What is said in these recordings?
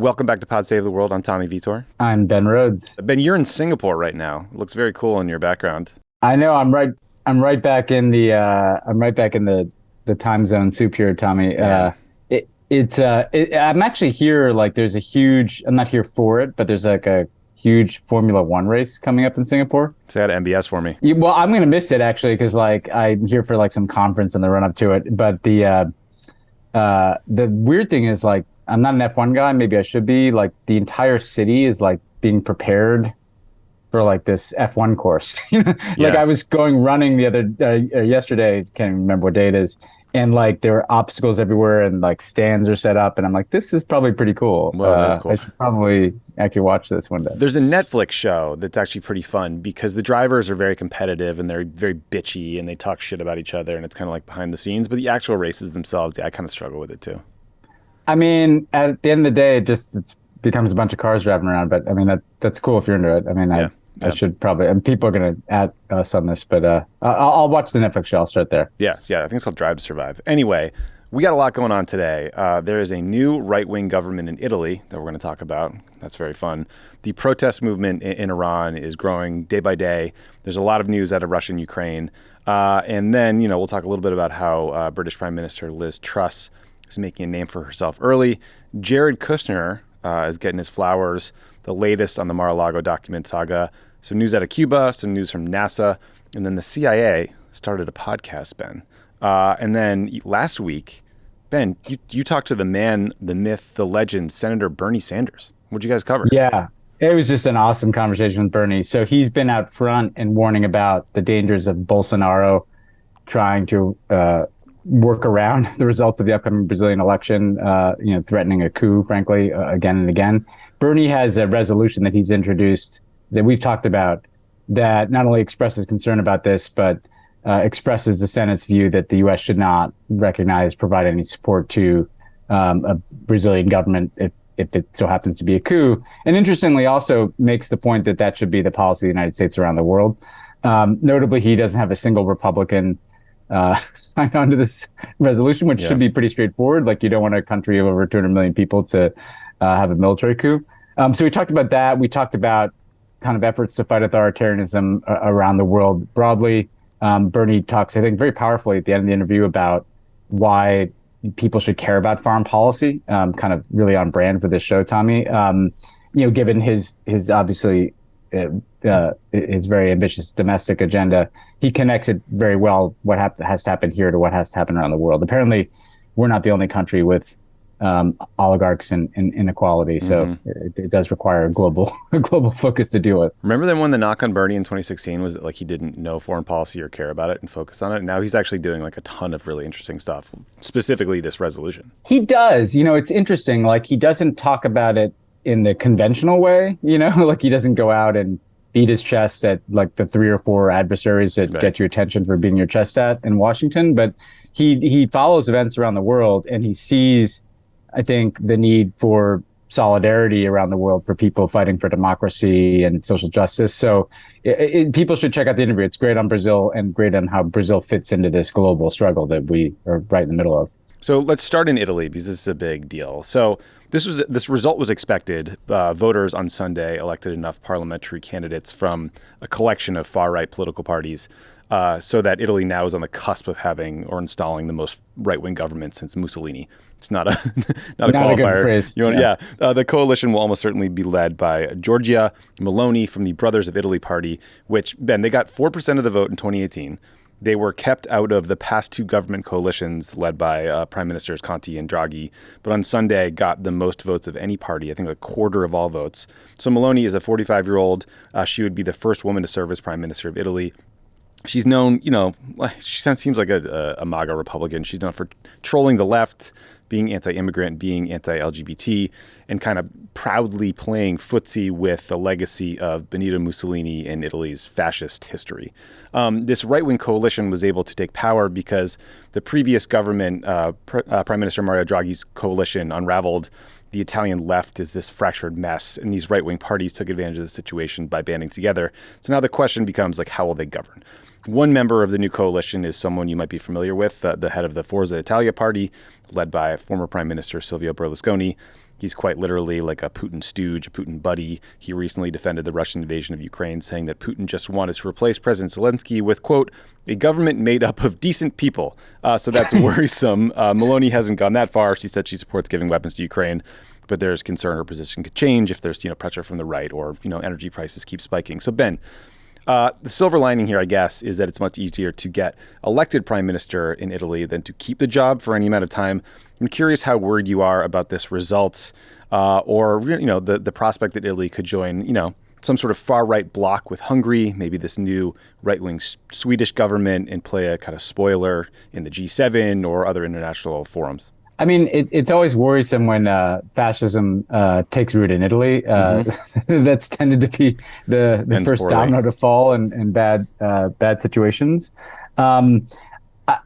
Welcome back to Pod Save the World. I'm Tommy Vietor. I'm Ben Rhodes. Ben, you're in Singapore right now. It looks very cool in your background. I know. I'm right back in the time zone soup here, Tommy. Yeah. I'm actually here. Like, there's a huge. I'm not here for it, but there's like a huge Formula One race coming up in Singapore. Say hi to MBS for me. Well, I'm gonna miss it actually because like I'm here for like some conference in the run up to it. But the weird thing is like I'm not an F1 guy. Maybe I should be. Like the entire city is like being prepared for like this F1 course. Like I was going running the other yesterday, can't remember what day it is. And like there were obstacles everywhere and like stands are set up. And I'm like, this is probably pretty cool. Well, that's cool. I should probably actually watch this one day. There's a Netflix show that's actually pretty fun because the drivers are very competitive and they're very bitchy and they talk shit about each other. And it's kind of like behind the scenes. But the actual races themselves, I kind of struggle with it too. I mean, at the end of the day, it becomes a bunch of cars driving around. But I mean, that's cool if you're into it. I mean, I should probably, and people are going to add us on this, but I'll watch the Netflix show. I'll start there. Yeah. I think it's called Drive to Survive. Anyway, we got a lot going on today. There is a new right-wing government in Italy that we're going to talk about. That's very fun. The protest movement in Iran is growing day by day. There's a lot of news out of Russia and Ukraine. And then, we'll talk a little bit about how British Prime Minister Liz Truss is making a name for herself early. Jared Kushner is getting his flowers. The latest on the Mar-a-Lago document saga. Some news out of Cuba, some news from NASA, and then the CIA started a podcast, Ben. And then last week, Ben, you talked to the man, the myth, the legend, Senator Bernie Sanders. What'd you guys cover? Yeah, it was just an awesome conversation with Bernie. So he's been out front and warning about the dangers of Bolsonaro trying to work around the results of the upcoming Brazilian election, threatening a coup, frankly, again and again. Bernie has a resolution that he's introduced that we've talked about that not only expresses concern about this, but expresses the Senate's view that the U.S. should not provide any support to a Brazilian government if it so happens to be a coup. And interestingly, also makes the point that should be the policy of the United States around the world. Notably, he doesn't have a single Republican signed on to this resolution, which should be pretty straightforward. Like, you don't want a country of over 200 million people to have a military coup. So we talked about that. We talked about kind of efforts to fight authoritarianism around the world broadly. Bernie talks, I think, very powerfully at the end of the interview about why people should care about foreign policy, kind of really on brand for this show, Tommy. Given his obviously his very ambitious domestic agenda, he connects it very well, what has to happen here to what has to happen around the world. Apparently, we're not the only country with oligarchs and inequality, so it does require a global focus to deal with. Remember then when the knock on Bernie in 2016 was that, like, he didn't know foreign policy or care about it and focus on it? Now he's actually doing like a ton of really interesting stuff, specifically this resolution. He does. It's interesting. Like, he doesn't talk about it in the conventional way. Like, he doesn't go out and beat his chest at like the 3 or 4 adversaries that get your attention for being your chest at in Washington, but he follows events around the world and he sees, I think, the need for solidarity around the world for people fighting for democracy and social justice. So people should check out the interview. It's great on Brazil and great on how Brazil fits into this global struggle that we are right in the middle of. So let's start in Italy because this is a big deal. So this result was expected. Voters on Sunday elected enough parliamentary candidates from a collection of far-right political parties so that Italy now is on the cusp of having or installing the most right-wing government since Mussolini. It's not a qualifier. A good phrase. The coalition will almost certainly be led by Giorgia Meloni from the Brothers of Italy party, which, Ben, they got 4% of the vote in 2018. They were kept out of the past 2 government coalitions led by Prime Ministers Conte and Draghi, but on Sunday got the most votes of any party, I think a quarter of all votes. So Meloni is a 45-year-old. She would be the first woman to serve as Prime Minister of Italy. She's known, she seems like a MAGA Republican. She's known for trolling the left, being anti-immigrant, being anti-LGBT, and kind of proudly playing footsie with the legacy of Benito Mussolini in Italy's fascist history. This right-wing coalition was able to take power because the previous government, Prime Minister Mario Draghi's coalition, unraveled. The Italian left is this fractured mess, and these right-wing parties took advantage of the situation by banding together. So now the question becomes, like, how will they govern? One member of the new coalition is someone you might be familiar with, the head of the Forza Italia party, led by former Prime Minister Silvio Berlusconi. He's quite literally like a Putin stooge, a Putin buddy. He recently defended the Russian invasion of Ukraine, saying that Putin just wanted to replace President Zelensky with, quote, a government made up of decent people. So that's worrisome. Meloni hasn't gone that far. She said she supports giving weapons to Ukraine, but there's concern her position could change if there's, pressure from the right or, energy prices keep spiking. So, Ben, the silver lining here, I guess, is that it's much easier to get elected prime minister in Italy than to keep the job for any amount of time. I'm curious how worried you are about this result or, the prospect that Italy could join, some sort of far-right bloc with Hungary, maybe this new right-wing Swedish government, and play a kind of spoiler in the G7 or other international forums. I mean, it's always worrisome when fascism takes root in Italy. That's tended to be the first domino to fall in bad situations.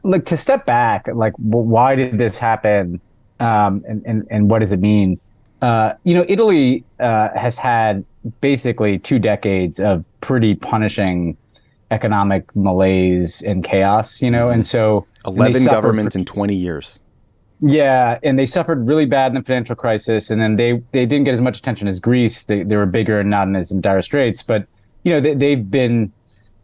Look, to step back, like, why did this happen, and what does it mean? Italy has had basically 2 decades of pretty punishing economic malaise and chaos, and so 11 governments in 20 years. Yeah, and they suffered really bad in the financial crisis, and then they didn't get as much attention as Greece. They were bigger and not in as dire straits, but they've been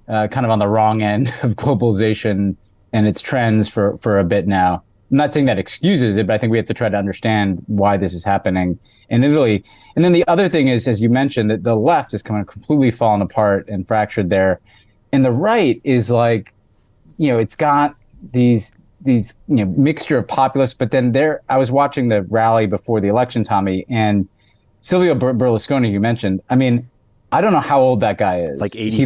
kind of on the wrong end of globalization and its trends for a bit now. I'm not saying that excuses it, but I think we have to try to understand why this is happening in Italy. And then the other thing is, as you mentioned, that the left is kind of completely fallen apart and fractured there, and the right is like, it's got these mixture of populists, but then I was watching the rally before the election, Tommy, and Silvio Berlusconi, you mentioned. I mean, I don't know how old that guy is. Like 85. He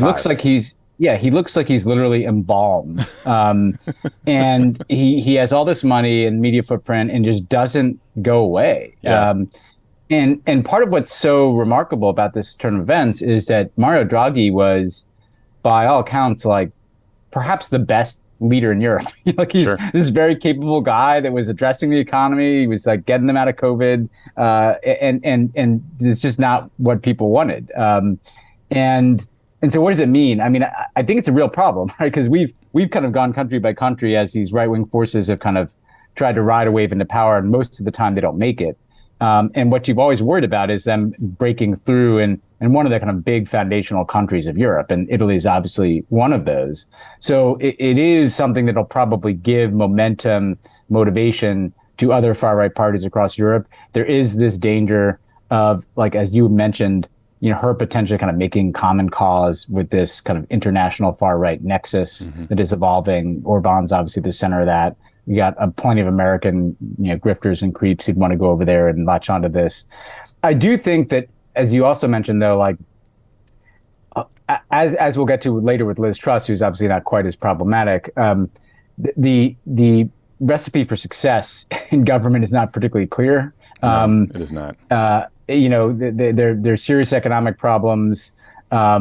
looks like he's literally embalmed. And he has all this money and media footprint and just doesn't go away. Yeah. And part of what's so remarkable about this turn of events is that Mario Draghi was, by all accounts, like perhaps the best leader in Europe. Like, he's this very capable guy that was addressing the economy. He was like getting them out of COVID, and it's just not what people wanted. And so what does it mean? I mean, I think it's a real problem, right? Because we've kind of gone country by country as these right-wing forces have kind of tried to ride a wave into power, and most of the time they don't make it. And what you've always worried about is them breaking through in one of the kind of big foundational countries of Europe. And Italy is obviously one of those. So it is something that'll probably give momentum, motivation to other far-right parties across Europe. There is this danger of, like, as you mentioned, her potentially kind of making common cause with this kind of international far-right nexus that is evolving. Orban's obviously the center of that. You got plenty of American, grifters and creeps who'd want to go over there and latch onto this. I do think that, as you also mentioned, though, like, as we'll get to later with Liz Truss, who's obviously not quite as problematic, the recipe for success in government is not particularly clear. No, it is not. There's serious economic problems. I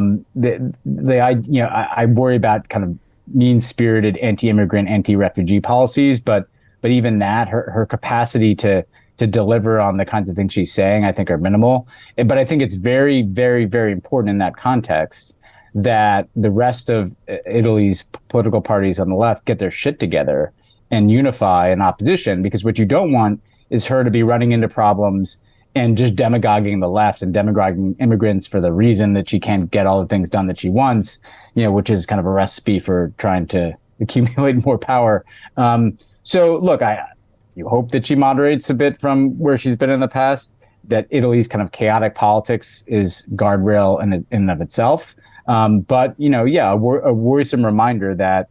worry about kind of mean-spirited anti-immigrant, anti-refugee policies, but even that, her capacity to deliver on the kinds of things she's saying, I think, are minimal. But I think it's very, very, very important in that context that the rest of Italy's political parties on the left get their shit together and unify in opposition, because what you don't want is her to be running into problems and just demagoguing the left and demagoguing immigrants for the reason that she can't get all the things done that she wants, which is kind of a recipe for trying to accumulate more power. So look, you hope that she moderates a bit from where she's been in the past, that Italy's kind of chaotic politics is guardrail in and of itself. But, a worrisome reminder that,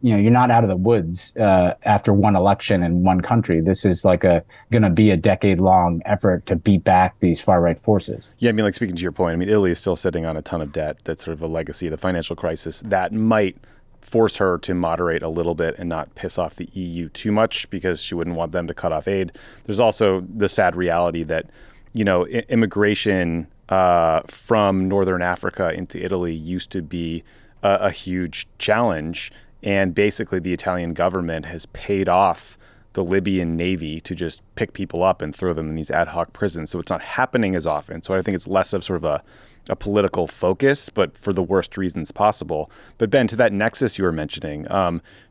you're not out of the woods after one election in one country. This is like going to be a decade-long effort to beat back these far-right forces. Yeah, I mean, like, speaking to your point, I mean, Italy is still sitting on a ton of debt. That's sort of a legacy of the financial crisis that might force her to moderate a little bit and not piss off the EU too much, because she wouldn't want them to cut off aid. There's also the sad reality that, immigration from Northern Africa into Italy used to be a huge challenge. And basically the Italian government has paid off the Libyan Navy to just pick people up and throw them in these ad hoc prisons. So it's not happening as often. So I think it's less of sort of a political focus, but for the worst reasons possible. But Ben, to that nexus you were mentioning,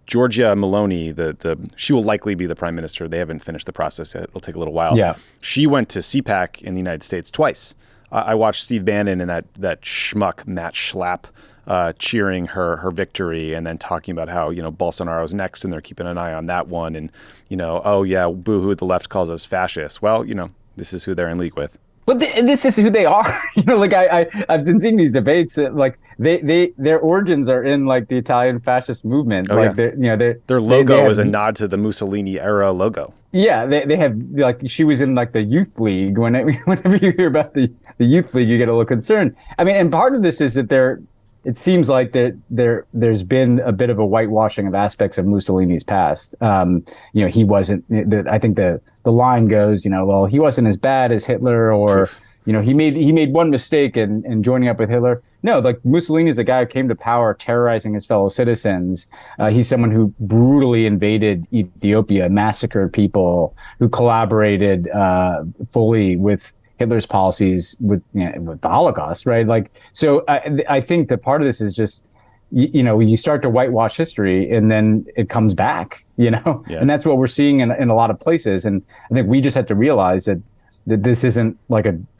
Giorgia Meloni, she will likely be the prime minister. They haven't finished the process yet. It'll take a little while. Yeah. She went to CPAC in the United States twice. I watched Steve Bannon and that schmuck Matt Schlapp cheering her victory and then talking about how, Bolsonaro's next and they're keeping an eye on that one. And, oh yeah, boo-hoo, the left calls us fascists. Well, this is who they're in league with. But this is who they are. I've been seeing these debates. Their origins are in the Italian fascist movement. Oh, their logo was a nod to the Mussolini era logo. Yeah, they have she was in the youth league. Whenever you hear about the youth league, you get a little concerned. I mean, and part of this is that it seems like there's been a bit of a whitewashing of aspects of Mussolini's past. He wasn't. I think the line goes, well, he wasn't as bad as Hitler, or he made one mistake in joining up with Hitler. No, Mussolini is a guy who came to power terrorizing his fellow citizens. He's someone who brutally invaded Ethiopia, massacred people, who collaborated fully with Hitler's policies with the Holocaust, right? So I think that part of this is just, you start to whitewash history and then it comes back, and that's what we're seeing in a lot of places. And I think we just have to realize that this isn't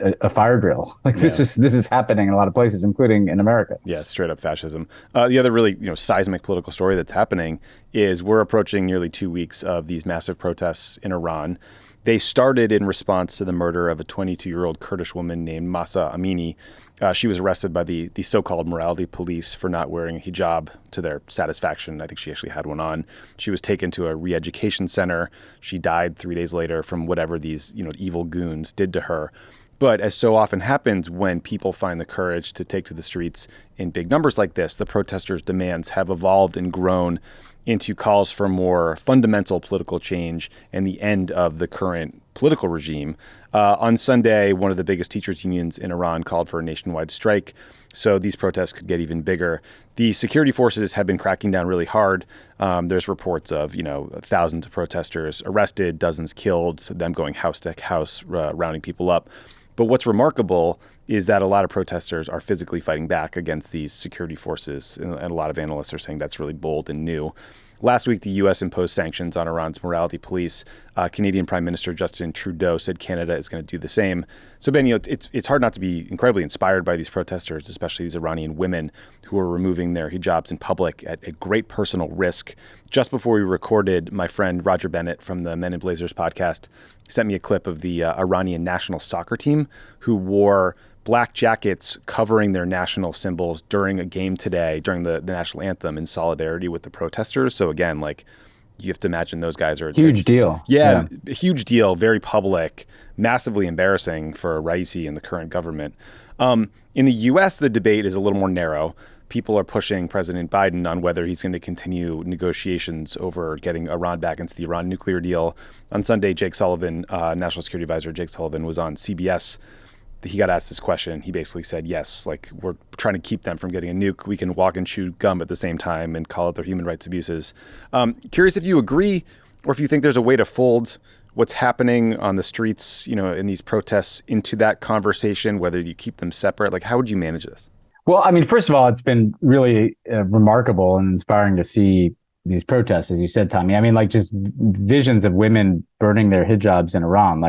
a fire drill. This is happening in a lot of places, including in America. Yeah, straight up fascism. The other really seismic political story that's happening is we're approaching nearly 2 weeks of these massive protests in Iran. They started in response to the murder of a 22-year-old Kurdish woman named Mahsa Amini. She was arrested by the so-called morality police for not wearing a hijab to their satisfaction. I think she actually had one on. She was taken to a re-education center. She died 3 days later from whatever these evil goons did to her. But as so often happens when people find the courage to take to the streets in big numbers like this, the protesters' demands have evolved and grown into calls for more fundamental political change and the end of the current political regime. On Sunday, one of the biggest teachers' unions in Iran called for a nationwide strike, so these protests could get even bigger. The security forces have been cracking down really hard. There's reports of, thousands of protesters arrested, dozens killed, them going house to house, rounding people up. But what's remarkable is that a lot of protesters are physically fighting back against these security forces, and a lot of analysts are saying that's really bold and new. Last week, the U.S. imposed sanctions on Iran's morality police. Canadian Prime Minister Justin Trudeau said Canada is going to do the same. So, Ben, it's hard not to be incredibly inspired by these protesters, especially these Iranian women who are removing their hijabs in public at great personal risk. Just before we recorded, my friend Roger Bennett from the Men in Blazers podcast sent me a clip of the Iranian national soccer team who wore black jackets covering their national symbols during a game today, during the national anthem, in solidarity with the protesters. So again, you have to imagine those guys are huge deal. Yeah, a huge deal, very public, massively embarrassing for Raisi and the current government. In the U.S., the debate is a little more narrow. People are pushing President Biden on whether he's going to continue negotiations over getting Iran back into the Iran nuclear deal. On Sunday, Jake Sullivan, National Security Advisor Jake Sullivan, was on CBS. He got asked this question. He basically said, yes, we're trying to keep them from getting a nuke. We can walk and chew gum at the same time and call it their human rights abuses. Curious if you agree or if you think there's a way to fold what's happening on the streets, in these protests into that conversation, whether you keep them separate. How would you manage this? Well, I mean, first of all, it's been really remarkable and inspiring to see these protests, as you said, Tommy. I mean, just visions of women burning their hijabs in Iran.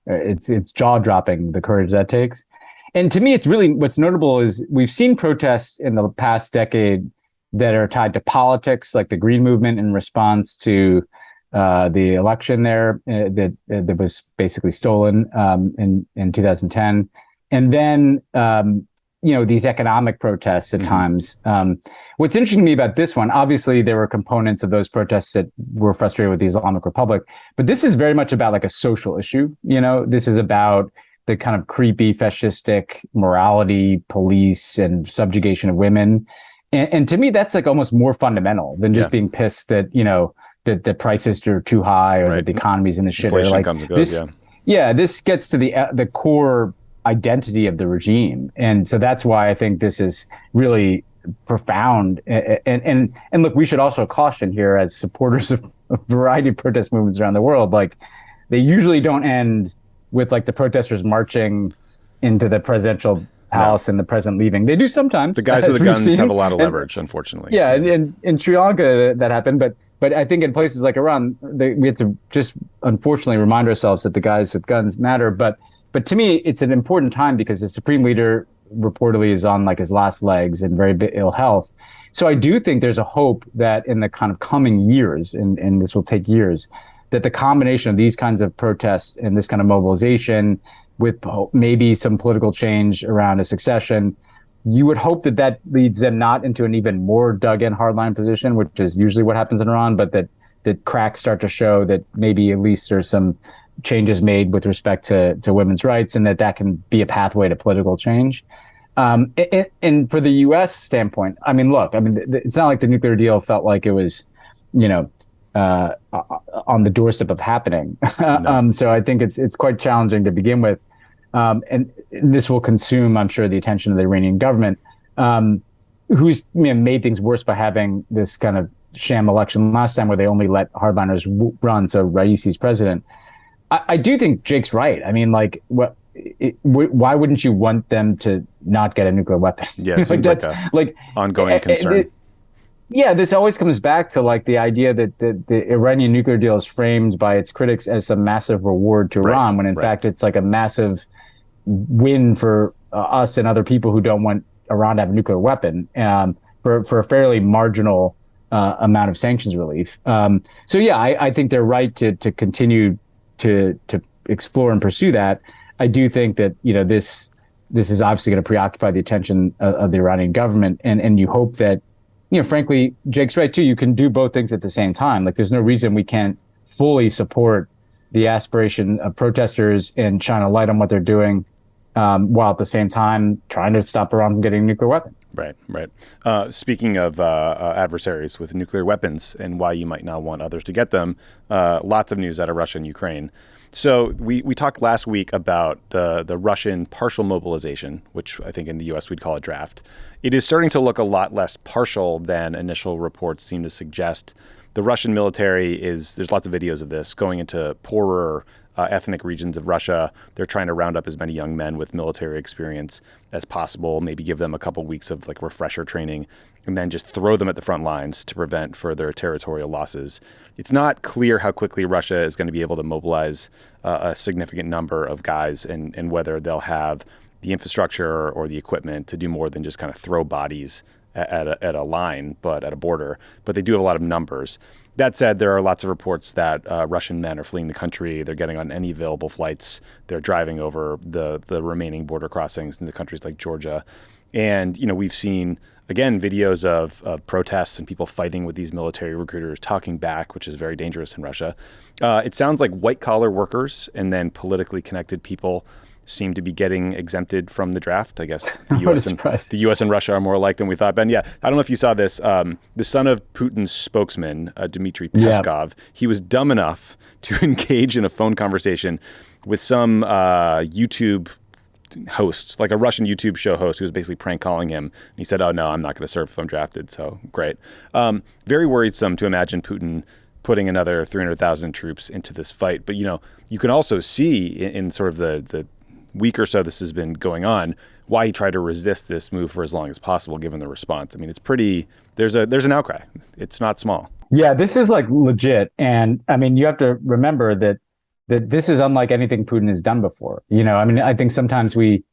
It's jaw-dropping, the courage that takes. And to me, it's really what's notable is we've seen protests in the past decade that are tied to politics, like the Green Movement in response to the election there that was basically stolen in 2010. And then, these economic protests at times. What's interesting to me about this one, obviously there were components of those protests that were frustrated with the Islamic Republic, but this is very much about a social issue. This is about the kind of creepy fascistic morality police and subjugation of women. And to me, that's almost more fundamental than just being pissed that, that the prices are too high or that the economy's in the shit. Inflation comes and goes, this gets to the core identity of the regime. And so that's why I think this is really profound. And look, we should also caution here as supporters of a variety of protest movements around the world, like they usually don't end with like the protesters marching into the presidential palace and the president leaving. They do sometimes. The guys with the guns have a lot of leverage, unfortunately. Yeah, and in Sri Lanka that happened, but I think in places like Iran, we have to just unfortunately remind ourselves that the guys with guns matter. But to me, it's an important time because the supreme leader reportedly is on like his last legs and very ill health. So I do think there's a hope that in the kind of coming years, and this will take years, that the combination of these kinds of protests and this kind of mobilization with maybe some political change around a succession, you would hope that that leads them not into an even more dug-in hardline position, which is usually what happens in Iran, but that cracks start to show that maybe at least there's some changes made with respect to women's rights, and that can be a pathway to political change. And for the U.S. standpoint, I mean, look, I mean, it's not like the nuclear deal felt like it was, on the doorstep of happening. No. So I think it's quite challenging to begin with. And this will consume, I'm sure, the attention of the Iranian government, who's made things worse by having this kind of sham election last time where they only let hardliners run. So Raisi's president. I do think Jake's right. I mean, like, why wouldn't you want them to not get a nuclear weapon? Yeah, it seems like ongoing concern. This always comes back to like the idea that the Iranian nuclear deal is framed by its critics as some massive reward to Iran, when in fact it's like a massive win for us and other people who don't want Iran to have a nuclear weapon, for a fairly marginal amount of sanctions relief. I think they're right to continue to explore and pursue that. I do think that this is obviously going to preoccupy the attention of the Iranian government, and you hope that, frankly, Jake's right too. You can do both things at the same time. Like, there's no reason we can't fully support the aspiration of protesters and shine a light on what they're doing, while at the same time trying to stop Iran from getting a nuclear weapon. Right. Speaking of adversaries with nuclear weapons and why you might not want others to get them, lots of news out of Russia and Ukraine. So we talked last week about the Russian partial mobilization, which I think in the U.S. we'd call a draft. It is starting to look a lot less partial than initial reports seem to suggest. The Russian military there's lots of videos of this, going into poorer ethnic regions of Russia. They're trying to round up as many young men with military experience as possible, maybe give them a couple weeks of like refresher training, and then just throw them at the front lines to prevent further territorial losses. It's not clear how quickly Russia is going to be able to mobilize a significant number of guys, and whether they'll have the infrastructure or the equipment to do more than just kind of throw bodies at a line, but at a border. But they do have a lot of numbers. That said, there are lots of reports that Russian men are fleeing the country. They're getting on any available flights. They're driving over the remaining border crossings into countries like Georgia. And, we've seen, again, videos of protests and people fighting with these military recruiters, talking back, which is very dangerous in Russia. It sounds like white-collar workers and then politically connected people seem to be getting exempted from the draft. I guess the U.S. and Russia are more alike than we thought, Ben. Yeah, I don't know if you saw this. The son of Putin's spokesman, Dmitry Peskov, he was dumb enough to engage in a phone conversation with some YouTube host, like a Russian YouTube show host, who was basically prank calling him. And he said, "Oh no, I'm not going to serve if I'm drafted." So great. Very worrisome to imagine Putin putting another 300,000 troops into this fight. But you can also see in sort of the week or so this has been going on, why he tried to resist this move for as long as possible, given the response. I mean, it's pretty, there's an outcry. It's not small. Yeah, this is like legit. And I mean, you have to remember that this is unlike anything Putin has done before. I mean, I think sometimes we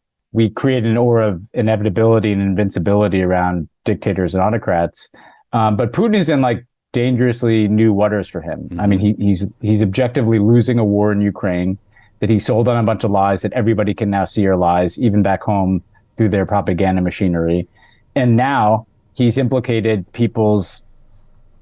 create an aura of inevitability and invincibility around dictators and autocrats. But Putin is in like dangerously new waters for him. Mm-hmm. I mean, he's objectively losing a war in Ukraine that he sold on a bunch of lies that everybody can now see are lies, even back home through their propaganda machinery. And now he's implicated people's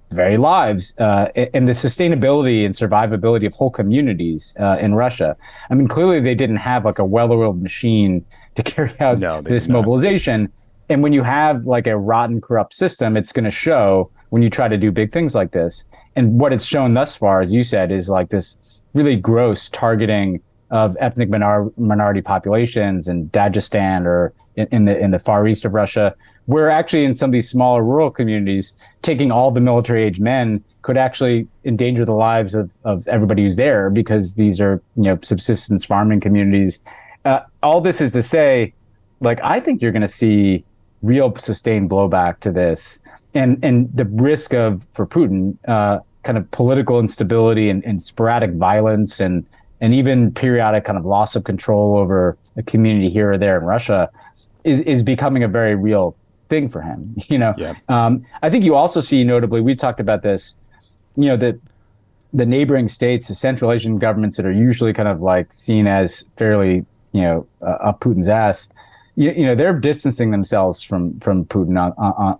very lives and the sustainability and survivability of whole communities in Russia. I mean, clearly they didn't have like a well-oiled machine to carry out this mobilization. And when you have like a rotten, corrupt system, it's going to show when you try to do big things like this. And what it's shown thus far, as you said, is like this really gross targeting of ethnic minority populations in Dagestan or in the far east of Russia. We're actually in some of these smaller rural communities taking all the military age men, could actually endanger the lives of everybody who's there, because these are, subsistence farming communities. All this is to say, like, I think you're going to see real sustained blowback to this, and the risk for Putin, kind of political instability and sporadic violence and even periodic kind of loss of control over a community here or there in Russia is becoming a very real thing for him. Yeah. I think you also see, notably, we've talked about this, that the neighboring states, the Central Asian governments that are usually kind of like seen as fairly, up Putin's ass, they're distancing themselves from Putin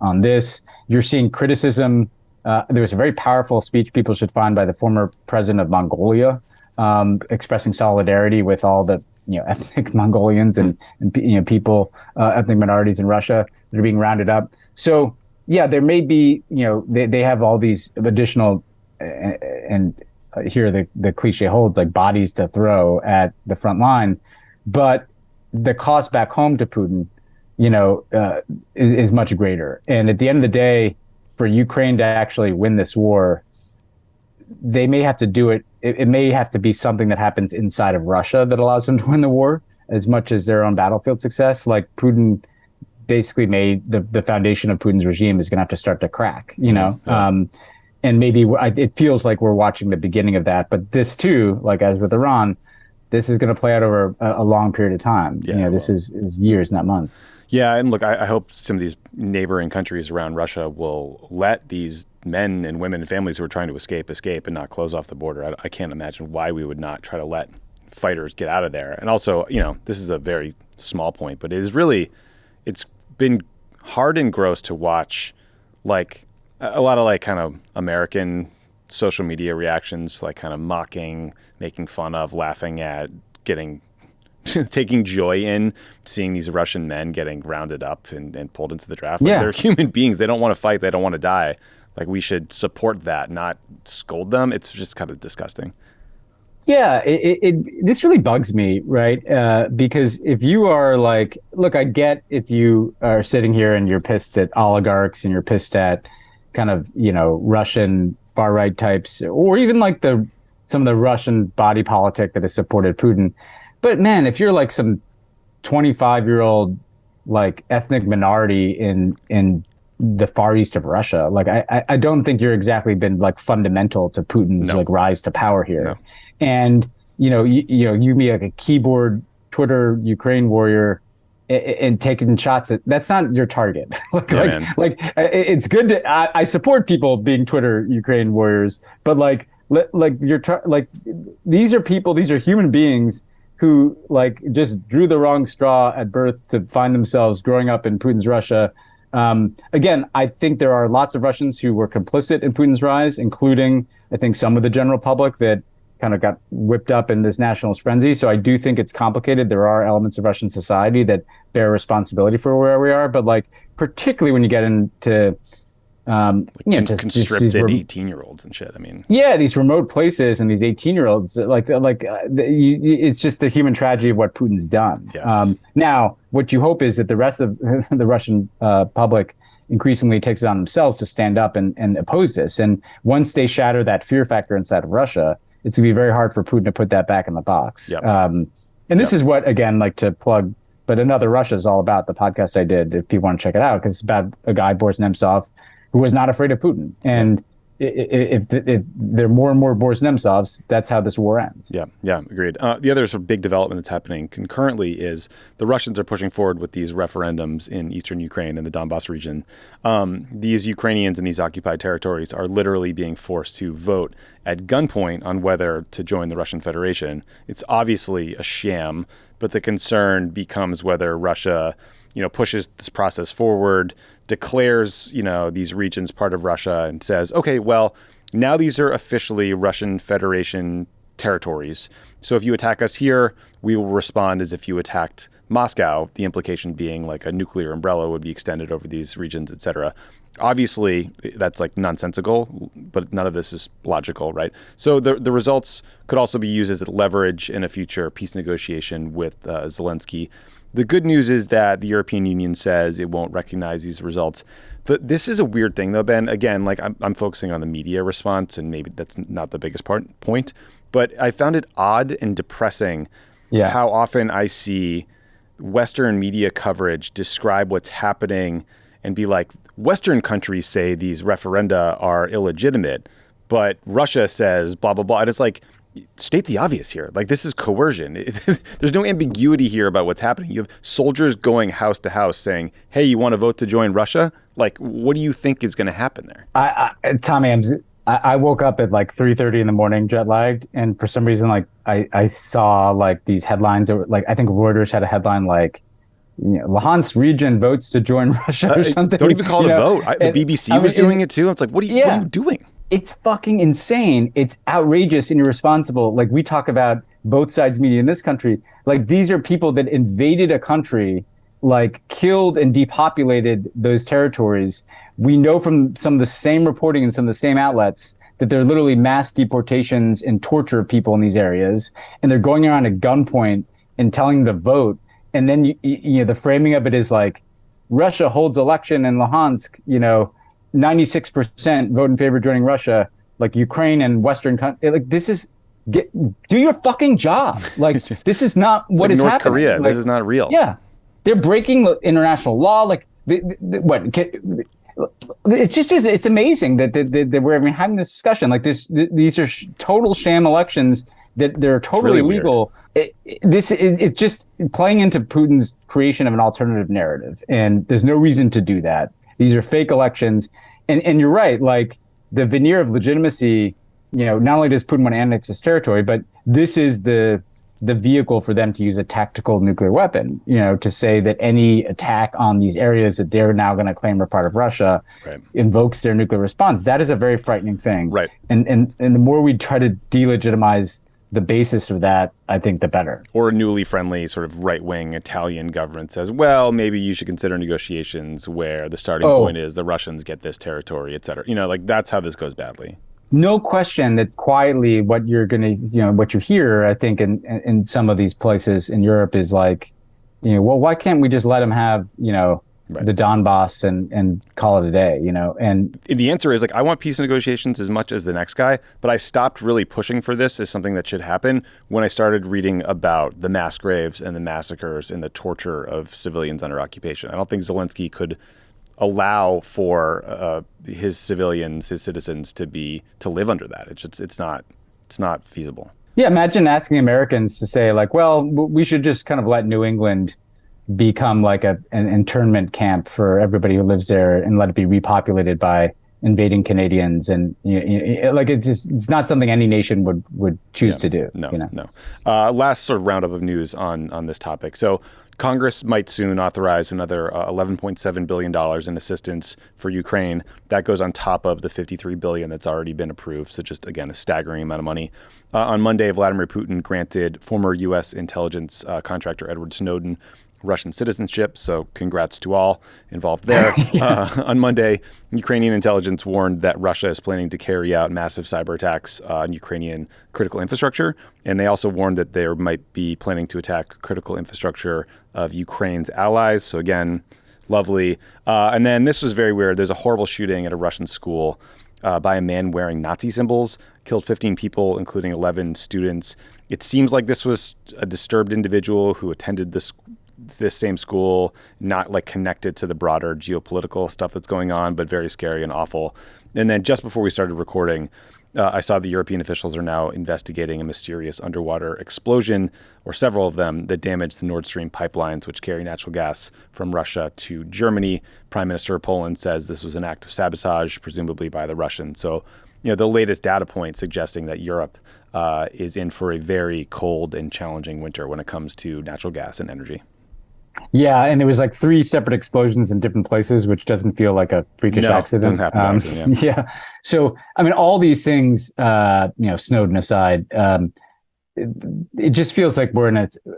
on this. You're seeing criticism. There was a very powerful speech people should find by the former president of Mongolia, expressing solidarity with all the ethnic Mongolians and people, ethnic minorities in Russia that are being rounded up. So yeah, there may be, they have all these additional, and here the cliche holds, like, bodies to throw at the front line, but the cost back home to Putin, is much greater. And at the end of the day, for Ukraine to actually win this war, they may have to do it. It may have to be something that happens inside of Russia that allows them to win the war, as much as their own battlefield success. Like, Putin basically made the foundation of Putin's regime is going to have to start to crack, Yeah. And maybe it feels like we're watching the beginning of that. But this too, like as with Iran, this is going to play out over a long period of time. Yeah, this is years, not months. Yeah, and look, I hope some of these neighboring countries around Russia will let these men and women and families who are trying to escape and not close off the border. I can't imagine why we would not try to let fighters get out of there. And also, this is a very small point, but it's been hard and gross to watch, like, a lot of like kind of American social media reactions, like kind of mocking, making fun of, laughing at, taking joy in seeing these Russian men getting rounded up and pulled into the draft. Like, they're human beings. They don't want to fight. They don't want to die. Like, we should support that, not scold them. It's just kind of disgusting. Yeah, this really bugs me, right? Because if you are like, look, I get if you are sitting here and you're pissed at oligarchs and you're pissed at kind of, Russian far right types, or even like some of the Russian body politic that has supported Putin. But man, if you're like some 25-year-old like ethnic minority in the far east of Russia, like I don't think you're exactly been like fundamental to Putin's like rise to power here. No. And you be like a keyboard Twitter Ukraine warrior and taking shots that's not your target. It's good to I support people being Twitter Ukraine warriors, but these are human beings who like just drew the wrong straw at birth to find themselves growing up in Putin's Russia. Again, I think there are lots of Russians who were complicit in Putin's rise, including, I think, some of the general public that kind of got whipped up in this nationalist frenzy. So I do think it's complicated. There are elements of Russian society that bear responsibility for where we are, but like particularly when you get into conscripted 18-year-olds and shit. I mean, these remote places and these 18-year-olds, it's just the human tragedy of what Putin's done. Yes. Now, what you hope is that the rest of the Russian public increasingly takes it on themselves to stand up and oppose this. And once they shatter that fear factor inside of Russia, it's going to be very hard for Putin to put that back in the box. Yep. And this is what, again, like to plug, but Another Russia is all about, the podcast I did, if people want to check it out, because it's about a guy, Boris Nemtsov, who was not afraid of Putin. And if there are more and more Boris Nemtsovs, that's how this war ends. Yeah, agreed. The other sort of big development that's happening concurrently is the Russians are pushing forward with these referendums in eastern Ukraine and the Donbass region. These Ukrainians in these occupied territories are literally being forced to vote at gunpoint on whether to join the Russian Federation. It's obviously a sham, but the concern becomes whether Russia, pushes this process forward, declares, these regions part of Russia and says, okay, well, now these are officially Russian Federation territories. So if you attack us here, we will respond as if you attacked Moscow, the implication being like a nuclear umbrella would be extended over these regions, et cetera. Obviously, that's like nonsensical, but none of this is logical, right? So the results could also be used as leverage in a future peace negotiation with Zelensky. The good news is that the European Union says it won't recognize these results. This is a weird thing, though, Ben. Again, like I'm focusing on the media response, and maybe that's not the biggest point. But I found it odd and depressing how often I see Western media coverage describe what's happening and be like, Western countries say these referenda are illegitimate, but Russia says blah, blah, blah. And it's like, state the obvious here. Like, this is coercion. There's no ambiguity here about what's happening. You have soldiers going house to house saying, hey, you want to vote to join Russia? Like, what do you think is going to happen there? Tommy, I woke up at like 3:30 in the morning, jet lagged. And for some reason, like I saw like these headlines that were like, I think Reuters had a headline like, Luhansk region votes to join Russia or something. Don't even call it a vote. The BBC was doing it too. It's like, what are you doing? It's fucking insane. It's outrageous and irresponsible. Like, we talk about both sides media in this country. Like, these are people that invaded a country, like killed and depopulated those territories. We know from some of the same reporting and some of the same outlets that there are literally mass deportations and torture of people in these areas. And they're going around at gunpoint and telling them to vote. And then, the framing of it is like, Russia holds election in Luhansk, 96% vote in favor of joining Russia, like Ukraine and Western countries. Like, this is, do your fucking job. Like, this is not what is North happening. Korea. Like, this is not real. Yeah. They're breaking international law. Like, it's amazing that we're having this discussion. Like, these are total sham elections that they're totally illegal. It's just playing into Putin's creation of an alternative narrative. And there's no reason to do that. These are fake elections. And you're right, like the veneer of legitimacy, not only does Putin want to annex his territory, but this is the vehicle for them to use a tactical nuclear weapon, to say that any attack on these areas that they're now going to claim are part of Russia invokes their nuclear response. That is a very frightening thing. Right. And the more we try to delegitimize the basis of that, I think the better. Or a newly friendly sort of right-wing Italian government says, well, maybe you should consider negotiations where the starting point is the Russians get this territory, et cetera. Like, that's how this goes badly. No question that quietly what you're going to, what you hear, I think, in some of these places in Europe is like, well, why can't we just let them have, the Donbass and call it a day, And the answer is, like, I want peace negotiations as much as the next guy, but I stopped really pushing for this as something that should happen when I started reading about the mass graves and the massacres and the torture of civilians under occupation. I don't think Zelensky could allow for his civilians, his citizens to live under that. It's not feasible. Yeah, imagine asking Americans to say, like, well, we should just kind of let New England become like an internment camp for everybody who lives there and let it be repopulated by invading Canadians. And like, it's not something any nation would choose to do. No. Last sort of roundup of news on this topic. So Congress might soon authorize another $11.7 billion in assistance for Ukraine. That goes on top of the $53 billion that's already been approved. So just, again, a staggering amount of money. On Monday, Vladimir Putin granted former U.S. intelligence contractor Edward Snowden Russian citizenship, so congrats to all involved there. On Monday, Ukrainian intelligence warned that Russia is planning to carry out massive cyber attacks on Ukrainian critical infrastructure, and they also warned that they might be planning to attack critical infrastructure of Ukraine's allies. So again, lovely. And then this was very weird. There's a horrible shooting at a Russian school by a man wearing Nazi symbols, killed 15 people, including 11 students. It seems like this was a disturbed individual who attended this same school, not like connected to the broader geopolitical stuff that's going on, but very scary and awful. And then just before we started recording, I saw the European officials are now investigating a mysterious underwater explosion, or several of them, that damaged the Nord Stream pipelines, which carry natural gas from Russia to Germany. Prime Minister of Poland says this was an act of sabotage, presumably by the Russians. So, the latest data point suggesting that Europe is in for a very cold and challenging winter when it comes to natural gas and energy. Yeah, and there was like 3 separate explosions in different places, which doesn't feel like a freakish accident. Doesn't happen. Yeah. So, I mean, all these things, Snowden aside, it just feels like this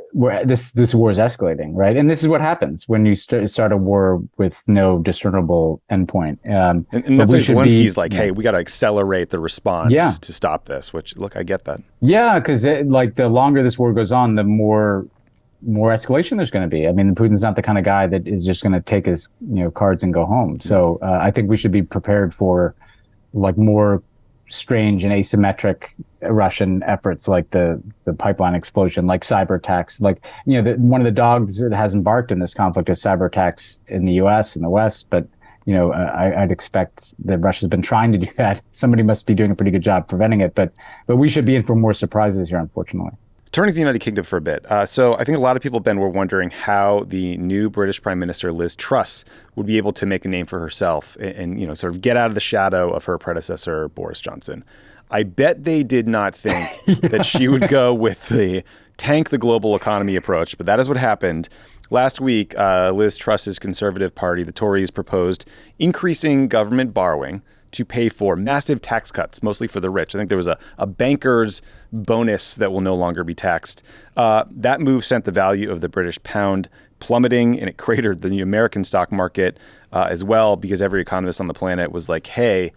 war is escalating, right? And this is what happens when you start a war with no discernible endpoint. And that's like Zelensky's like, hey, we got to accelerate the response to stop this. Which, look, I get that. Yeah, because like the longer this war goes on, the more more escalation there's going to be. I mean, Putin's not the kind of guy that is just going to take his cards and go home. So I think we should be prepared for like more strange and asymmetric Russian efforts, like the pipeline explosion, like cyber attacks. Like, one of the dogs that hasn't barked in this conflict is cyber attacks in the U.S. and the West. But I'd expect that Russia's been trying to do that. Somebody must be doing a pretty good job preventing it. But we should be in for more surprises here, unfortunately. Turning to the United Kingdom for a bit. So I think a lot of people, Ben, were wondering how the new British Prime Minister, Liz Truss, would be able to make a name for herself and sort of get out of the shadow of her predecessor, Boris Johnson. I bet they did not think that she would go with the tank the global economy approach, but that is what happened. Last week, Liz Truss's Conservative Party, the Tories, proposed increasing government borrowing to pay for massive tax cuts, mostly for the rich. I think there was a banker's bonus that will no longer be taxed. That move sent the value of the British pound plummeting, and it cratered the American stock market as well, because every economist on the planet was like, hey,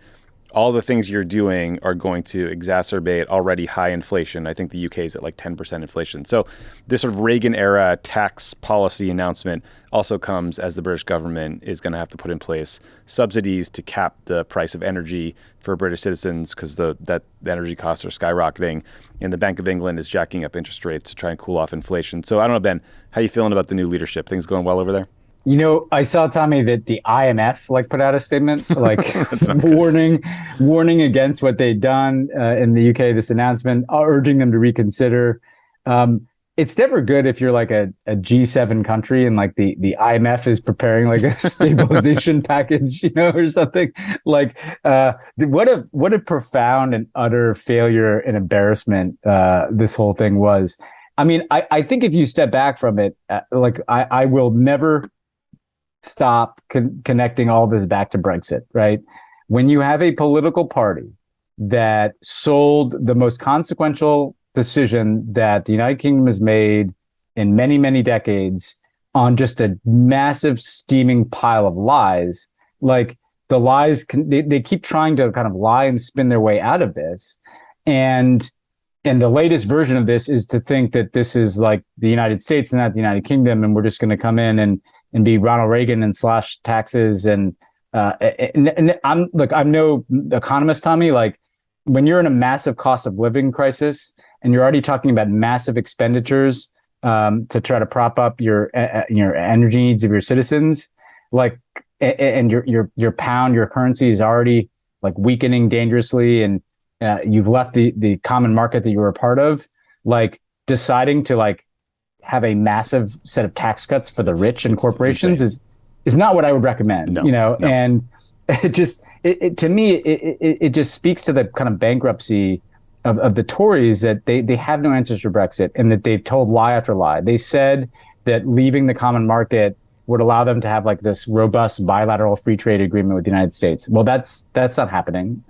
all the things you're doing are going to exacerbate already high inflation. I think the UK is at like 10% inflation. So this sort of Reagan-era tax policy announcement also comes as the British government is going to have to put in place subsidies to cap the price of energy for British citizens because the energy costs are skyrocketing. And the Bank of England is jacking up interest rates to try and cool off inflation. So I don't know, Ben, how you feeling about the new leadership? Things going well over there? I saw, Tommy, that the IMF put out a statement warning against what they'd done in the UK, this announcement, urging them to reconsider. It's never good if you're like a G7 country and like the IMF is preparing like a stabilization package, or something. Like what a profound and utter failure and embarrassment this whole thing was. I mean, I think if you step back from it, I will never stop connecting all this back to Brexit, right? When you have a political party that sold the most consequential decision that the United Kingdom has made in many, many decades on just a massive steaming pile of lies, like the lies, they keep trying to kind of lie and spin their way out of this. And the latest version of this is to think that this is like the United States and not the United Kingdom, and we're just going to come in and be Ronald Reagan and slash taxes. And I'm no economist, Tommy. Like when you're in a massive cost of living crisis and you're already talking about massive expenditures to try to prop up your energy needs of your citizens, like and your pound, your currency is already like weakening dangerously, and you've left the common market that you were a part of, like deciding to like have a massive set of tax cuts for the rich and corporations is not what I would recommend. No. And it just to me it just speaks to the kind of bankruptcy of the Tories, that they have no answers for Brexit, and that they've told lie after lie. They said that leaving the common market would allow them to have like this robust bilateral free trade agreement with the United States. Well, that's not happening.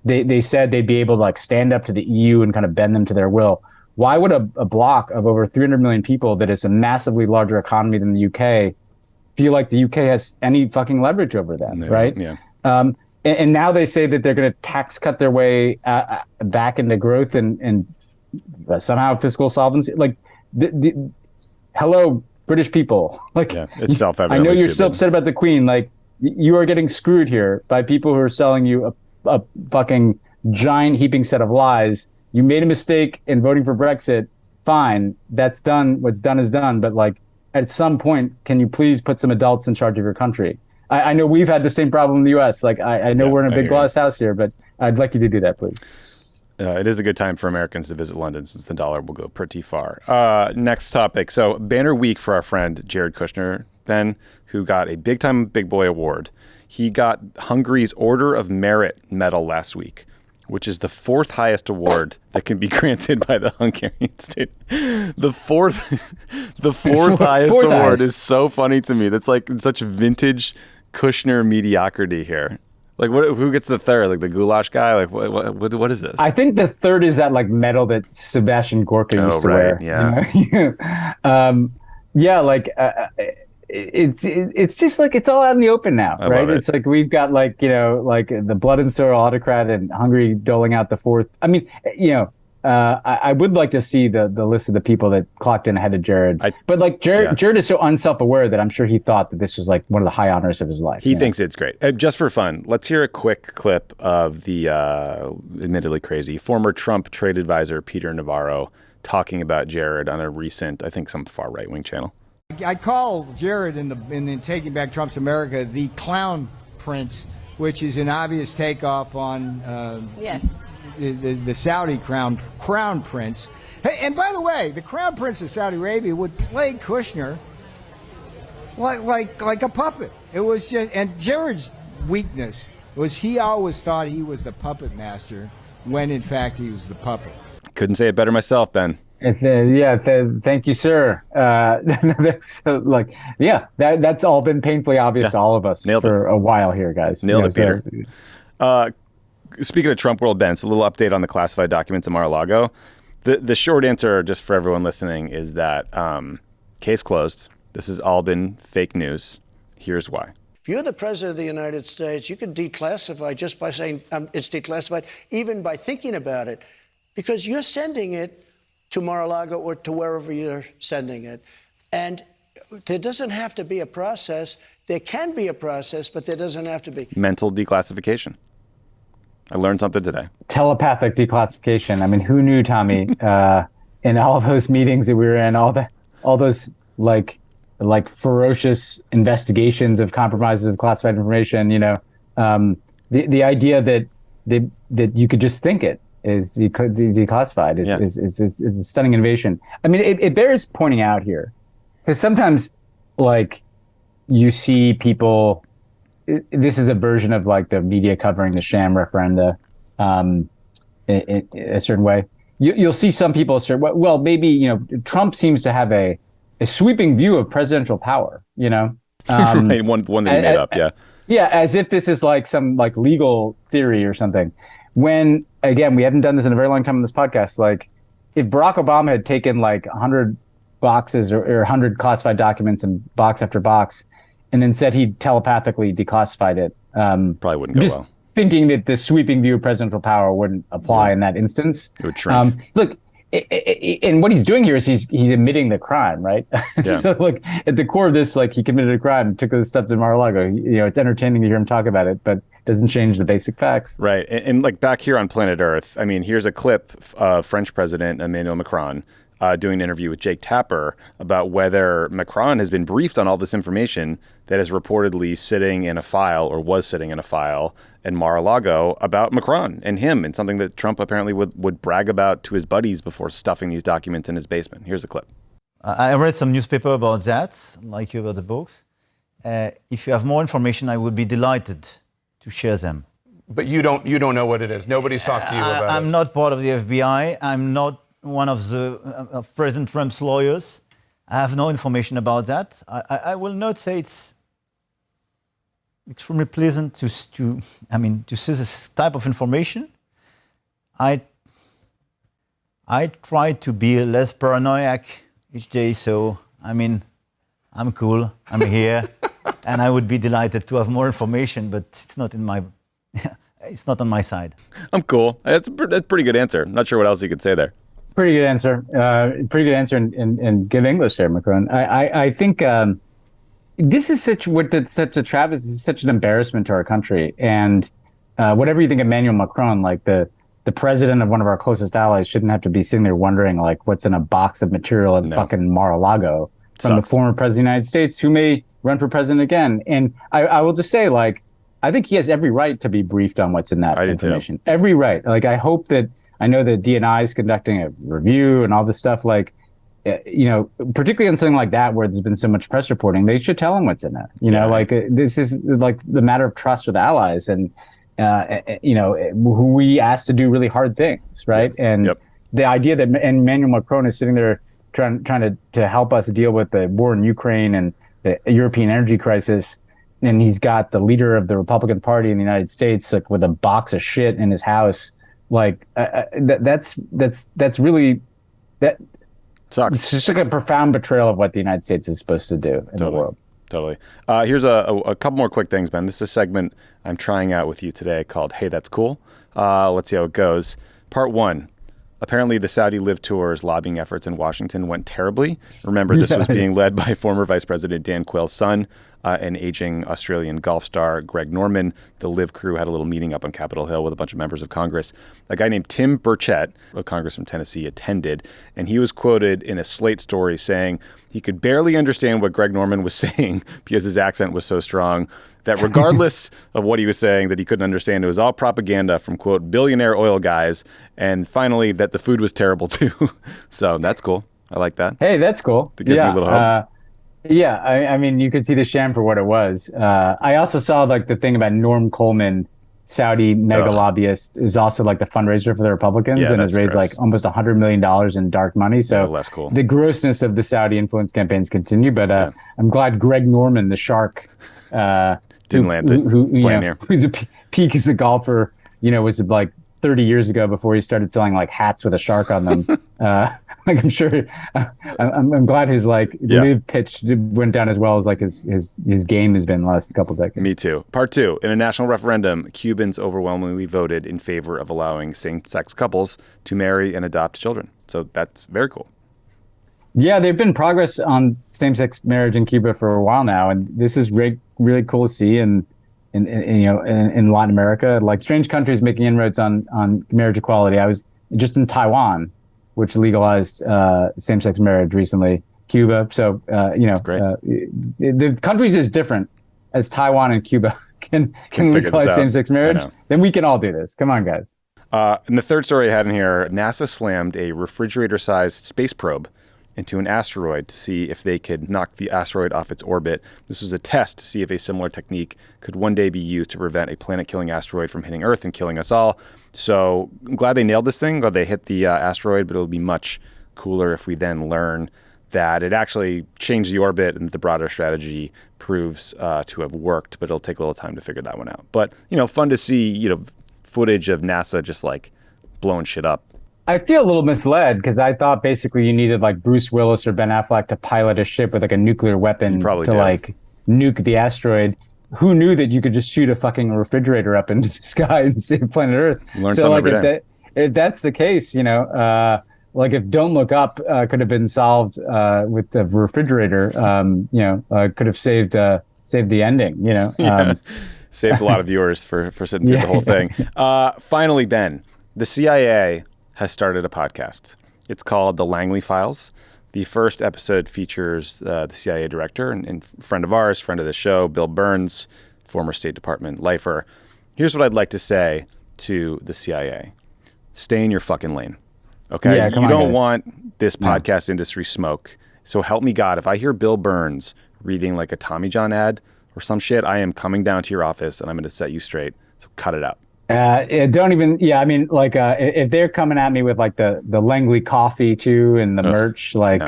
They said they'd be able to like stand up to the EU and kind of bend them to their will. Why would a bloc of over 300 million people that is a massively larger economy than the UK feel like the UK has any fucking leverage over them, right? Yeah. And now they say that they're going to tax cut their way back into growth and somehow fiscal solvency. Like, hello, British people. Like, yeah, it's self-evident. I know you're still upset about the Queen. Like, you are getting screwed here by people who are selling you a fucking giant heaping set of lies. You made a mistake in voting for Brexit. Fine, that's done. What's done is done. But like, at some point, can you please put some adults in charge of your country? I know we've had the same problem in the U.S. Like, I know we're in a big glass house here, but I'd like you to do that, please. It is a good time for Americans to visit London since the dollar will go pretty far. Next topic. So banner week for our friend Jared Kushner, Ben, who got a big time big boy award. He got Hungary's Order of Merit medal last week, which is the fourth highest award that can be granted by the Hungarian state. The fourth highest award is so funny to me. That's like such vintage Kushner mediocrity here. Like, who gets the third? Like the goulash guy? Like, what is this? I think the third is that like medal that Sebastian Gorka used to wear. Yeah. It's just like it's all out in the open now, right? It's like we've got like the blood and soil autocrat in Hungary doling out the fourth. I mean, I would like to see the list of the people that clocked in ahead of Jared. But like Jared is so unself-aware that I'm sure he thought that this was like one of the high honors of his life. He thinks it's great. Just for fun, let's hear a quick clip of the admittedly crazy former Trump trade advisor Peter Navarro talking about Jared on a recent, I think, some far right-wing channel. I call Jared in Taking Back Trump's America the clown prince, which is an obvious takeoff on the Saudi crown prince. Hey, and by the way, the crown prince of Saudi Arabia would play Kushner like a puppet. It was just, and Jared's weakness was he always thought he was the puppet master when in fact he was the puppet. Couldn't say it better myself, Ben. Thank you, sir. So, that's all been painfully obvious to all of us for a while here, guys. Nailed it, Peter. Speaking of Trump world, Ben, so a little update on the classified documents in Mar-a-Lago. The short answer, just for everyone listening, is that case closed. This has all been fake news. Here's why. If you're the president of the United States, you can declassify just by saying it's declassified, even by thinking about it, because you're sending it to Mar-a-Lago or to wherever you're sending it. And there doesn't have to be a process. There can be a process, but there doesn't have to be. Mental declassification. I learned something today. Telepathic declassification. I mean, who knew, Tommy, in all those meetings that we were in, all those like ferocious investigations of compromises of classified information, the idea that you could just think it is declassified is a stunning innovation. I mean, it bears pointing out here, because sometimes, like, you see people. This is a version of like the media covering the sham referenda in a certain way. You'll see some people say, well, maybe Trump seems to have a sweeping view of presidential power. Right, one that he made up, yeah, as if this is like some like legal theory or something. When, again, we haven't done this in a very long time on this podcast. Like, if Barack Obama had taken like 100 boxes or 100 classified documents in box after box, and then said he telepathically declassified it, probably wouldn't go well. Thinking that the sweeping view of presidential power wouldn't apply in that instance. It would shrink. Look, and what he's doing here is he's admitting the crime, right? Yeah. So, look, at the core of this, like, he committed a crime, took those steps in Mar-a-Lago. It's entertaining to hear him talk about it, but doesn't change the basic facts. Right. And like back here on planet Earth, I mean, here's a clip of French President Emmanuel Macron doing an interview with Jake Tapper about whether Macron has been briefed on all this information that is reportedly sitting in a file or was sitting in a file in Mar-a-Lago about Macron and him, and something that Trump apparently would brag about to his buddies before stuffing these documents in his basement. Here's a clip. I read some newspaper about that, like you about the books. If you have more information, I would be delighted to share them. But you don't know what it is. Nobody's talked to you about it. I'm not part of the FBI. I'm not one of the President Trump's lawyers. I have no information about that. I will not say it's extremely pleasant to see this type of information. I try to be less paranoid each day, so I'm cool. I'm here, and I would be delighted to have more information, but it's not on my side. I'm cool. That's a pretty good answer. Not sure what else you could say there. Pretty good answer. In good English there, Macron. I think this is such a travesty. This is such an embarrassment to our country. And whatever you think of Emmanuel Macron, like the president of one of our closest allies shouldn't have to be sitting there wondering like what's in a box of material in fucking Mar-a-Lago from the former president of the United States who may run for president again. And I will just say, like, I think he has every right to be briefed on what's in that information. Every right. Like, I hope that. I know that DNI is conducting a review and all this stuff, like, particularly on something like that where there's been so much press reporting, they should tell him what's in there. This is like the matter of trust with allies and, who we ask to do really hard things, right? And the idea that Emmanuel Macron is sitting there trying to help us deal with the war in Ukraine and the European energy crisis, and he's got the leader of the Republican Party in the United States like with a box of shit in his house. Like that's really that sucks. It's just like a profound betrayal of what the United States is supposed to do in the world. Totally. Here's a couple more quick things, Ben. This is a segment I'm trying out with you today called "Hey, That's Cool." Let's see how it goes. Part 1. Apparently, the Saudi Live Tour's lobbying efforts in Washington went terribly. Remember, this was being led by former Vice President Dan Quayle's son, an aging Australian golf star, Greg Norman. The Live crew had a little meeting up on Capitol Hill with a bunch of members of Congress. A guy named Tim Burchett, a Congress from Tennessee, attended, and he was quoted in a Slate story saying he could barely understand what Greg Norman was saying because his accent was so strong that regardless of what he was saying that he couldn't understand, it was all propaganda from, quote, billionaire oil guys. And finally, that the food was terrible, too. So that's cool. I like that. Hey, that's cool. It gives me a little hope. I mean, you could see the sham for what it was. I also saw like the thing about Norm Coleman, Saudi mega lobbyist, is also like the fundraiser for the Republicans and has raised like almost $100 million in dark money. So less cool. The grossness of the Saudi influence campaigns continue. But I'm glad Greg Norman, the shark, didn't land it. Who's a peak as a golfer, was like 30 years ago before he started selling like hats with a shark on them. Like I'm sure, I'm glad his live pitch went down as well as like his game has been the last couple of decades. Me too. Part 2. In a national referendum, Cubans overwhelmingly voted in favor of allowing same-sex couples to marry and adopt children. So that's very cool. Yeah, there've been progress on same-sex marriage in Cuba for a while now, and this is really cool to see in Latin America. Like strange countries making inroads on marriage equality. I was just in Taiwan, which legalized same-sex marriage recently. Cuba, so the countries is different as Taiwan and Cuba can legalize same-sex marriage. Then we can all do this. Come on, guys. And the third story I had in here: NASA slammed a refrigerator-sized space probe into an asteroid to see if they could knock the asteroid off its orbit. This was a test to see if a similar technique could one day be used to prevent a planet-killing asteroid from hitting Earth and killing us all. So I'm glad they nailed this thing, glad they hit the asteroid, but it'll be much cooler if we then learn that it actually changed the orbit and the broader strategy proves to have worked, but it'll take a little time to figure that one out. But, fun to see, footage of NASA just like blowing shit up. I feel a little misled because I thought basically you needed like Bruce Willis or Ben Affleck to pilot a ship with like a nuclear weapon to like nuke the asteroid. Who knew that you could just shoot a fucking refrigerator up into the sky and save planet Earth? Learn something every day. If that's the case, like if Don't Look Up could have been solved with the refrigerator, could have saved the ending. Saved a lot of viewers for sitting through the whole thing. Finally, Ben, the CIA has started a podcast. It's called The Langley Files. The first episode features the CIA director and friend of ours, friend of the show, Bill Burns, former State Department lifer. Here's what I'd like to say to the CIA. Stay in your fucking lane. Okay? Yeah, you don't want this podcast industry smoke. So help me God, if I hear Bill Burns reading like a Tommy John ad or some shit, I am coming down to your office and I'm going to set you straight. So cut it out. Don't even. Yeah, I mean, like, if they're coming at me with like the Langley coffee too and the merch, like,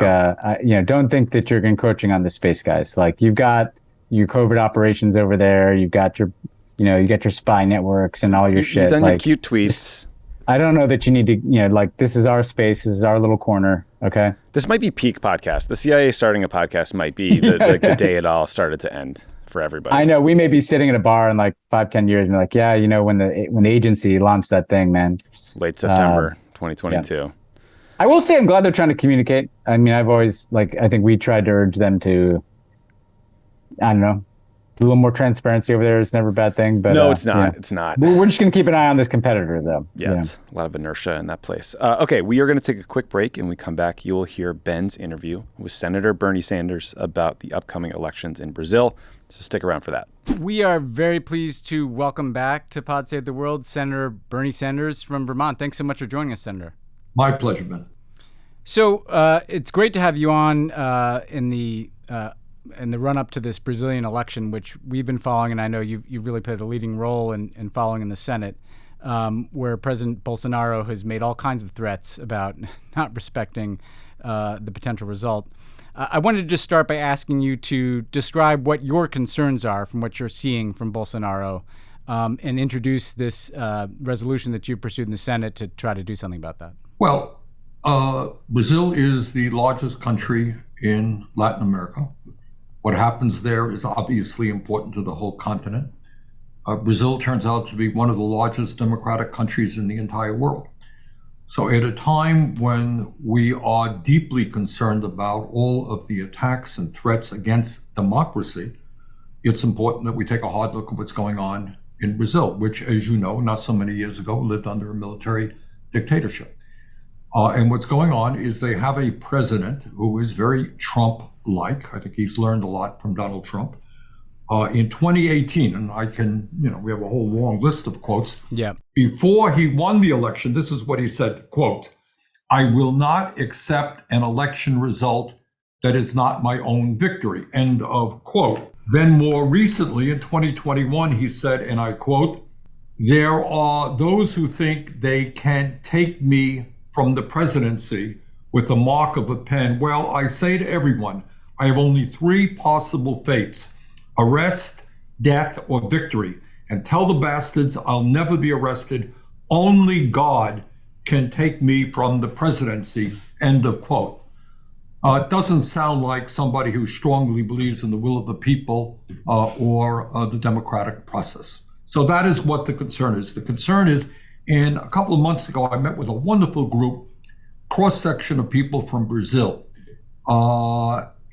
don't think that you're encroaching on the space guys. Like, you've got your covert operations over there. You've got your, you got your spy networks and all your shit. You've done like, your cute tweets. I don't know that you need to, like, this is our space. This is our little corner. Okay. This might be peak podcast. The CIA starting a podcast might be the day it all started to end. For everybody. I know we may be sitting at a bar in like 5-10 years and be like, when the agency launched that thing, man. Late September 2022. Yeah. I will say I'm glad they're trying to communicate. I mean, I've always I think we tried to urge them to, I don't know, a little more transparency over there is never a bad thing. But no, it's not. It's not. We're just going to keep an eye on this competitor, though. Yeah, it's a lot of inertia in that place. Okay, we are going to take a quick break, and when we come back, you will hear Ben's interview with Senator Bernie Sanders about the upcoming elections in Brazil. So stick around for that. We are very pleased to welcome back to Pod Save the World Senator Bernie Sanders from Vermont. Thanks so much for joining us, Senator. My pleasure, Ben. So it's great to have you on in the run-up to this Brazilian election, which we've been following, and I know you've really played a leading role in following in the Senate, where President Bolsonaro has made all kinds of threats about not respecting the potential result. I wanted to just start by asking you to describe what your concerns are from what you're seeing from Bolsonaro, and introduce this resolution that you pursued in the Senate to try to do something about that. Well, Brazil is the largest country in Latin America. What happens there is obviously important to the whole continent. Brazil turns out to be one of the largest democratic countries in the entire world. So at a time when we are deeply concerned about all of the attacks and threats against democracy, it's important that we take a hard look at what's going on in Brazil, which, as you know, not so many years ago, lived under a military dictatorship. And what's going on is they have a president who is very Trump-like. I think he's learned a lot from Donald Trump. In 2018, and we have a whole long list of quotes. Yeah. Before he won the election, this is what he said, quote, "I will not accept an election result that is not my own victory," end of quote. Then more recently, in 2021, he said, and I quote, "There are those who think they can take me from the presidency with the mark of a pen. Well, I say to everyone, I have only 3 possible fates: arrest, death, or victory. And tell the bastards I'll never be arrested. Only God can take me from the presidency," end of quote. It doesn't sound like somebody who strongly believes in the will of the people or the democratic process. So that is what the concern is. The concern is, and a couple of months ago, I met with a wonderful group, cross-section of people from Brazil.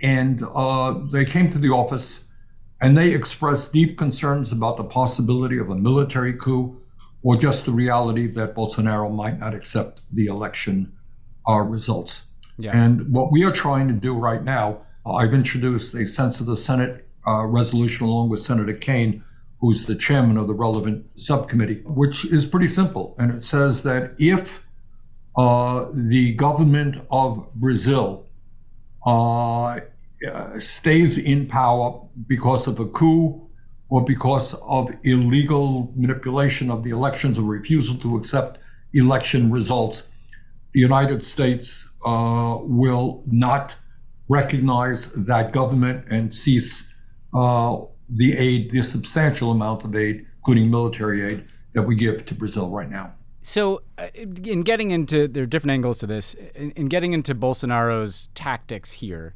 And they came to the office and they expressed deep concerns about the possibility of a military coup or just the reality that Bolsonaro might not accept the election results. Yeah. And what we are trying to do right now, I've introduced a sense of the Senate resolution along with Senator Kaine, who's the chairman of the relevant subcommittee, which is pretty simple. And it says that if the government of Brazil stays in power because of a coup or because of illegal manipulation of the elections or refusal to accept election results, the United States will not recognize that government and cease the aid, the substantial amount of aid, including military aid, that we give to Brazil right now. So in getting into, there are different angles to this, in getting into Bolsonaro's tactics here,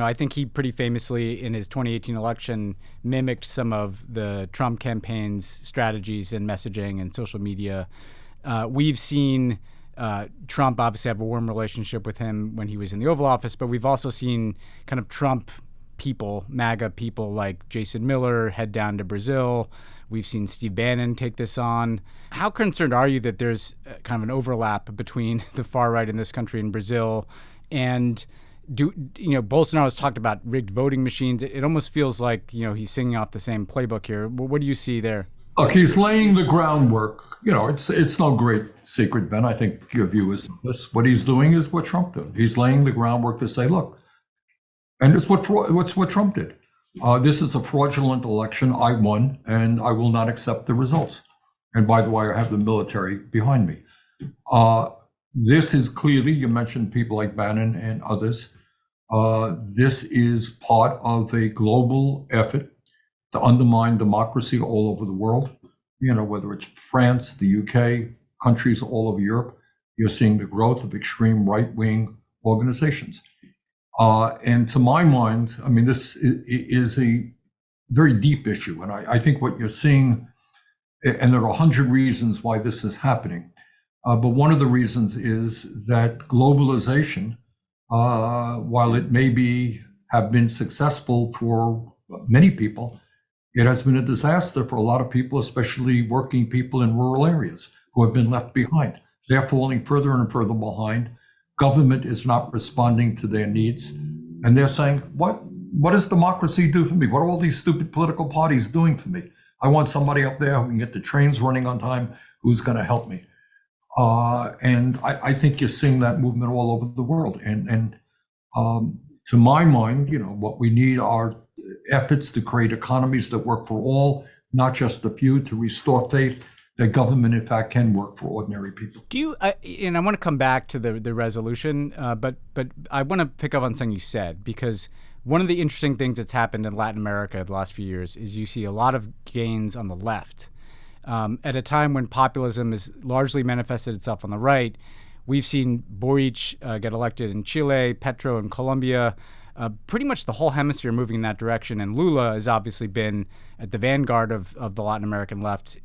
I think he pretty famously in his 2018 election mimicked some of the Trump campaign's strategies and messaging and social media. We've seen Trump obviously have a warm relationship with him when he was in the Oval Office, but we've also seen kind of Trump people, MAGA people like Jason Miller head down to Brazil. We've seen Steve Bannon take this on. How concerned are you that there's kind of an overlap between the far right in this country and Brazil? And Bolsonaro's talked about rigged voting machines. It almost feels like, he's singing off the same playbook here. What do you see there? Look, he's laying the groundwork. It's no great secret, Ben. I think your view is this. What he's doing is what Trump did. He's laying the groundwork to say, look, and it's what Trump did. This is a fraudulent election. I won, and I will not accept the results. And by the way, I have the military behind me. This is clearly, you mentioned people like Bannon and others. This is part of a global effort to undermine democracy all over the world. Whether it's France, the UK, countries all over Europe, you're seeing the growth of extreme right-wing organizations. And to my mind, this is a very deep issue. And I think what you're seeing, and there are 100 reasons why this is happening, but one of the reasons is that globalization, while it may have been successful for many people, it has been a disaster for a lot of people, especially working people in rural areas who have been left behind. They're falling further and further behind. Government is not responding to their needs. And they're saying, what does democracy do for me? What are all these stupid political parties doing for me? I want somebody up there who can get the trains running on time, who's going to help me. And I think you're seeing that movement all over the world. And to my mind, what we need are efforts to create economies that work for all, not just the few, to restore faith that government, in fact, can work for ordinary people. Do you? And I want to come back to the resolution, but I want to pick up on something you said, because one of the interesting things that's happened in Latin America the last few years is you see a lot of gains on the left. At a time when populism has largely manifested itself on the right, we've seen Boric get elected in Chile, Petro in Colombia. Pretty much the whole hemisphere moving in that direction. And Lula has obviously been at the vanguard of the Latin American left,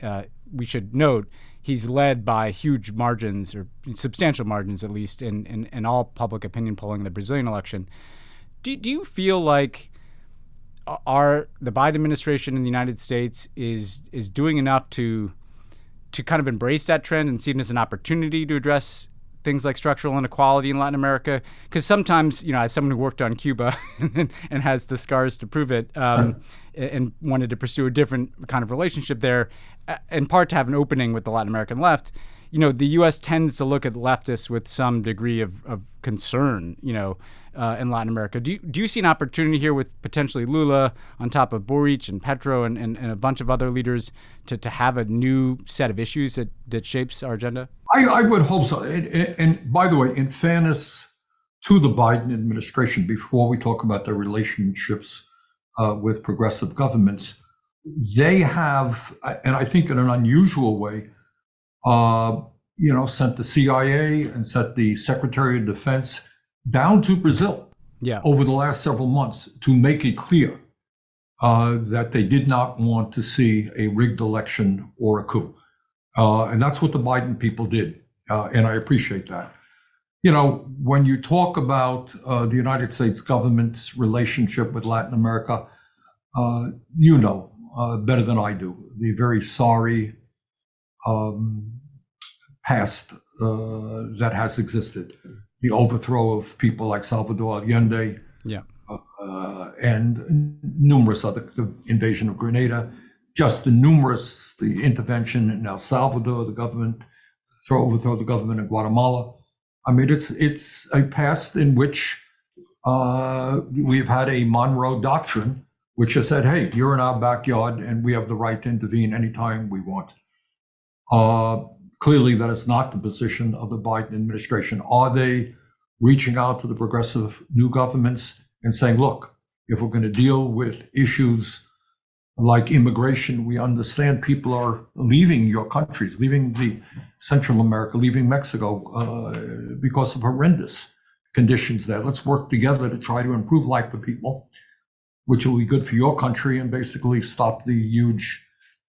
we should note, he's led by huge margins, or substantial margins at least, in all public opinion polling in the Brazilian election. Do you feel like the Biden administration in the United States is doing enough to kind of embrace that trend and see it as an opportunity to address things like structural inequality in Latin America? Because sometimes, as someone who worked on Cuba and has the scars to prove it, and wanted to pursue a different kind of relationship there, in part to have an opening with the Latin American left, the U.S. tends to look at leftists with some degree of concern, in Latin America. Do you see an opportunity here with potentially Lula on top of Boric and Petro and a bunch of other leaders to have a new set of issues that shapes our agenda? I would hope so. And by the way, in fairness to the Biden administration, before we talk about their relationships with progressive governments, they have, and I think in an unusual way, sent the CIA and sent the Secretary of Defense down to Brazil over the last several months to make it clear that they did not want to see a rigged election or a coup. And that's what the Biden people did. And I appreciate that. When you talk about the United States government's relationship with Latin America, better than I do, the very sorry past that has existed. The overthrow of people like Salvador Allende, and numerous other, the invasion of Grenada, the intervention in El Salvador, the government, overthrow the government in Guatemala. I mean, it's a past in which we've had a Monroe Doctrine, which has said, hey, you're in our backyard and we have the right to intervene anytime we want. Clearly, that is not the position of the Biden administration. Are they reaching out to the progressive new governments and saying, look, if we're going to deal with issues like immigration, we understand people are leaving your countries, leaving the Central America, leaving Mexico because of horrendous conditions there. Let's work together to try to improve life for people, which will be good for your country and basically stop the huge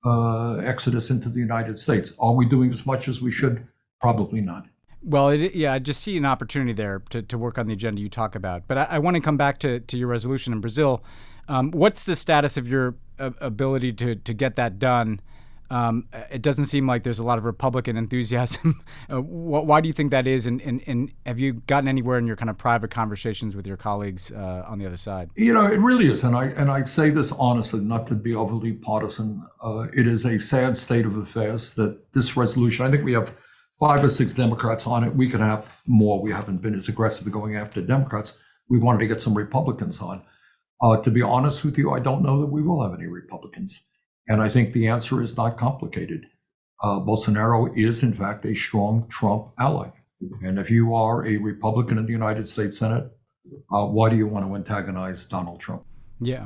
exodus into the United States. Are we doing as much as we should? Probably not. Well, I just see an opportunity there to work on the agenda you talk about. But I want to come back to your resolution in Brazil. What's the status of your ability to get that done? It doesn't seem like there's a lot of Republican enthusiasm. Why do you think that is? And have you gotten anywhere in your kind of private conversations with your colleagues on the other side? It really is. And I say this honestly, not to be overly partisan. It is a sad state of affairs that this resolution, I think we have 5 or 6 Democrats on it. We could have more. We haven't been as aggressive in going after Democrats. We wanted to get some Republicans on. To be honest with you, I don't know that we will have any Republicans. And I think the answer is not complicated. Bolsonaro is, in fact, a strong Trump ally. And if you are a Republican in the United States Senate, why do you want to antagonize Donald Trump? Yeah.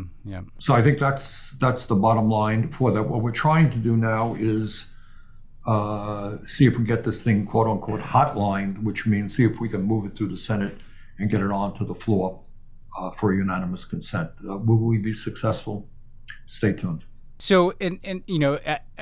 So I think that's the bottom line for that. What we're trying to do now is see if we get this thing, quote unquote, hotlined, which means see if we can move it through the Senate and get it onto the floor for unanimous consent. Will we be successful? Stay tuned. So, and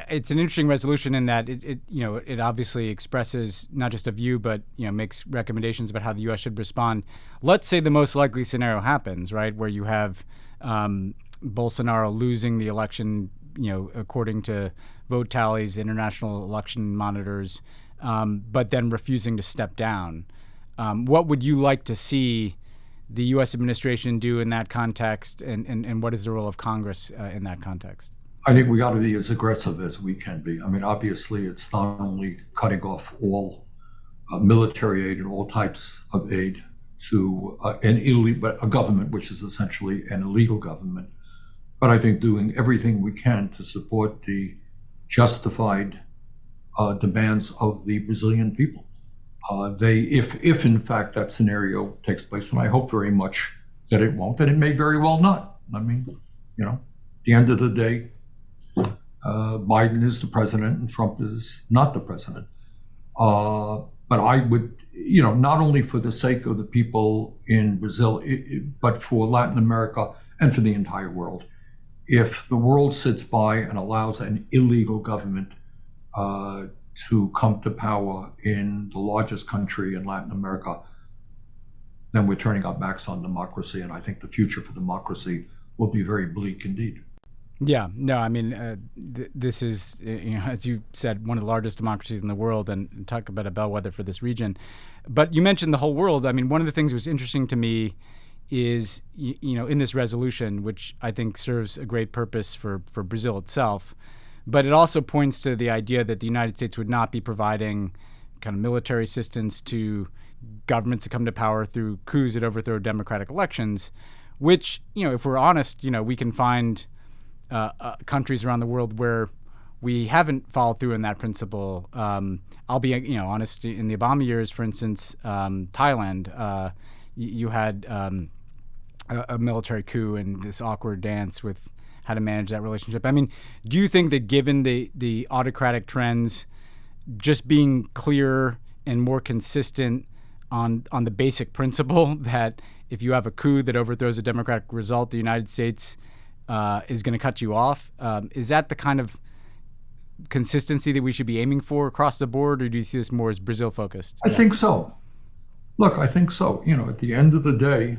it's an interesting resolution in that it obviously expresses not just a view, but makes recommendations about how the U.S. should respond. Let's say the most likely scenario happens, right, where you have Bolsonaro losing the election, according to vote tallies, international election monitors, but then refusing to step down. What would you like to see the U.S. administration do in that context, and what is the role of Congress in that context? I think we got to be as aggressive as we can be. I mean, obviously, it's not only cutting off all military aid and all types of aid to a government which is essentially an illegal government, but I think doing everything we can to support the justified demands of the Brazilian people. If in fact that scenario takes place, and I hope very much that it won't, and it may very well not. I mean, at the end of the day, Biden is the president and Trump is not the president. But I would, not only for the sake of the people in Brazil, but for Latin America and for the entire world, if the world sits by and allows an illegal government to come to power in the largest country in Latin America, then we're turning our backs on democracy. And I think the future for democracy will be very bleak indeed. Yeah, no, I mean, this is, as you said, one of the largest democracies in the world, and talk about a bellwether for this region. But you mentioned the whole world. I mean, one of the things that was interesting to me is, in this resolution, which I think serves a great purpose for Brazil itself, but it also points to the idea that the United States would not be providing kind of military assistance to governments that come to power through coups that overthrow democratic elections, which, if we're honest, we can find countries around the world where we haven't followed through on that principle. I'll be, honest. In the Obama years, for instance, Thailand, you had a military coup and this awkward dance with how to manage that relationship. I mean, do you think that given the autocratic trends, just being clear and more consistent on the basic principle that if you have a coup that overthrows a democratic result, the United States is going to cut you off. Is that the kind of consistency that we should be aiming for across the board, or do you see this more as Brazil focused? I think so. Look, I think so. At the end of the day,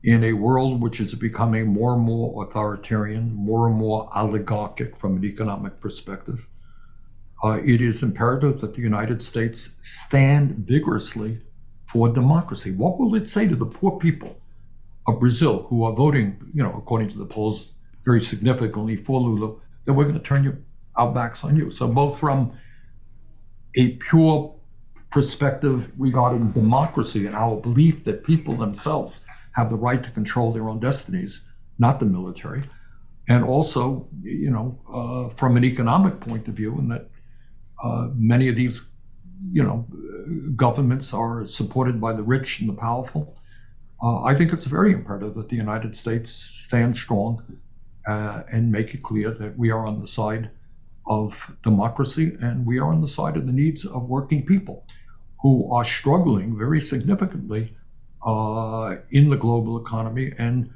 in a world which is becoming more and more authoritarian, more and more oligarchic from an economic perspective, it is imperative that the United States stand vigorously for democracy. What will it say to the poor people of Brazil who are voting, according to the polls, very significantly for Lula, that we're going to turn our backs on you? So both from a pure perspective regarding democracy and our belief that people themselves have the right to control their own destinies, not the military, and also, from an economic point of view, and that many of these, governments are supported by the rich and the powerful. I think it's very imperative that the United States stand strong and make it clear that we are on the side of democracy and we are on the side of the needs of working people who are struggling very significantly in the global economy and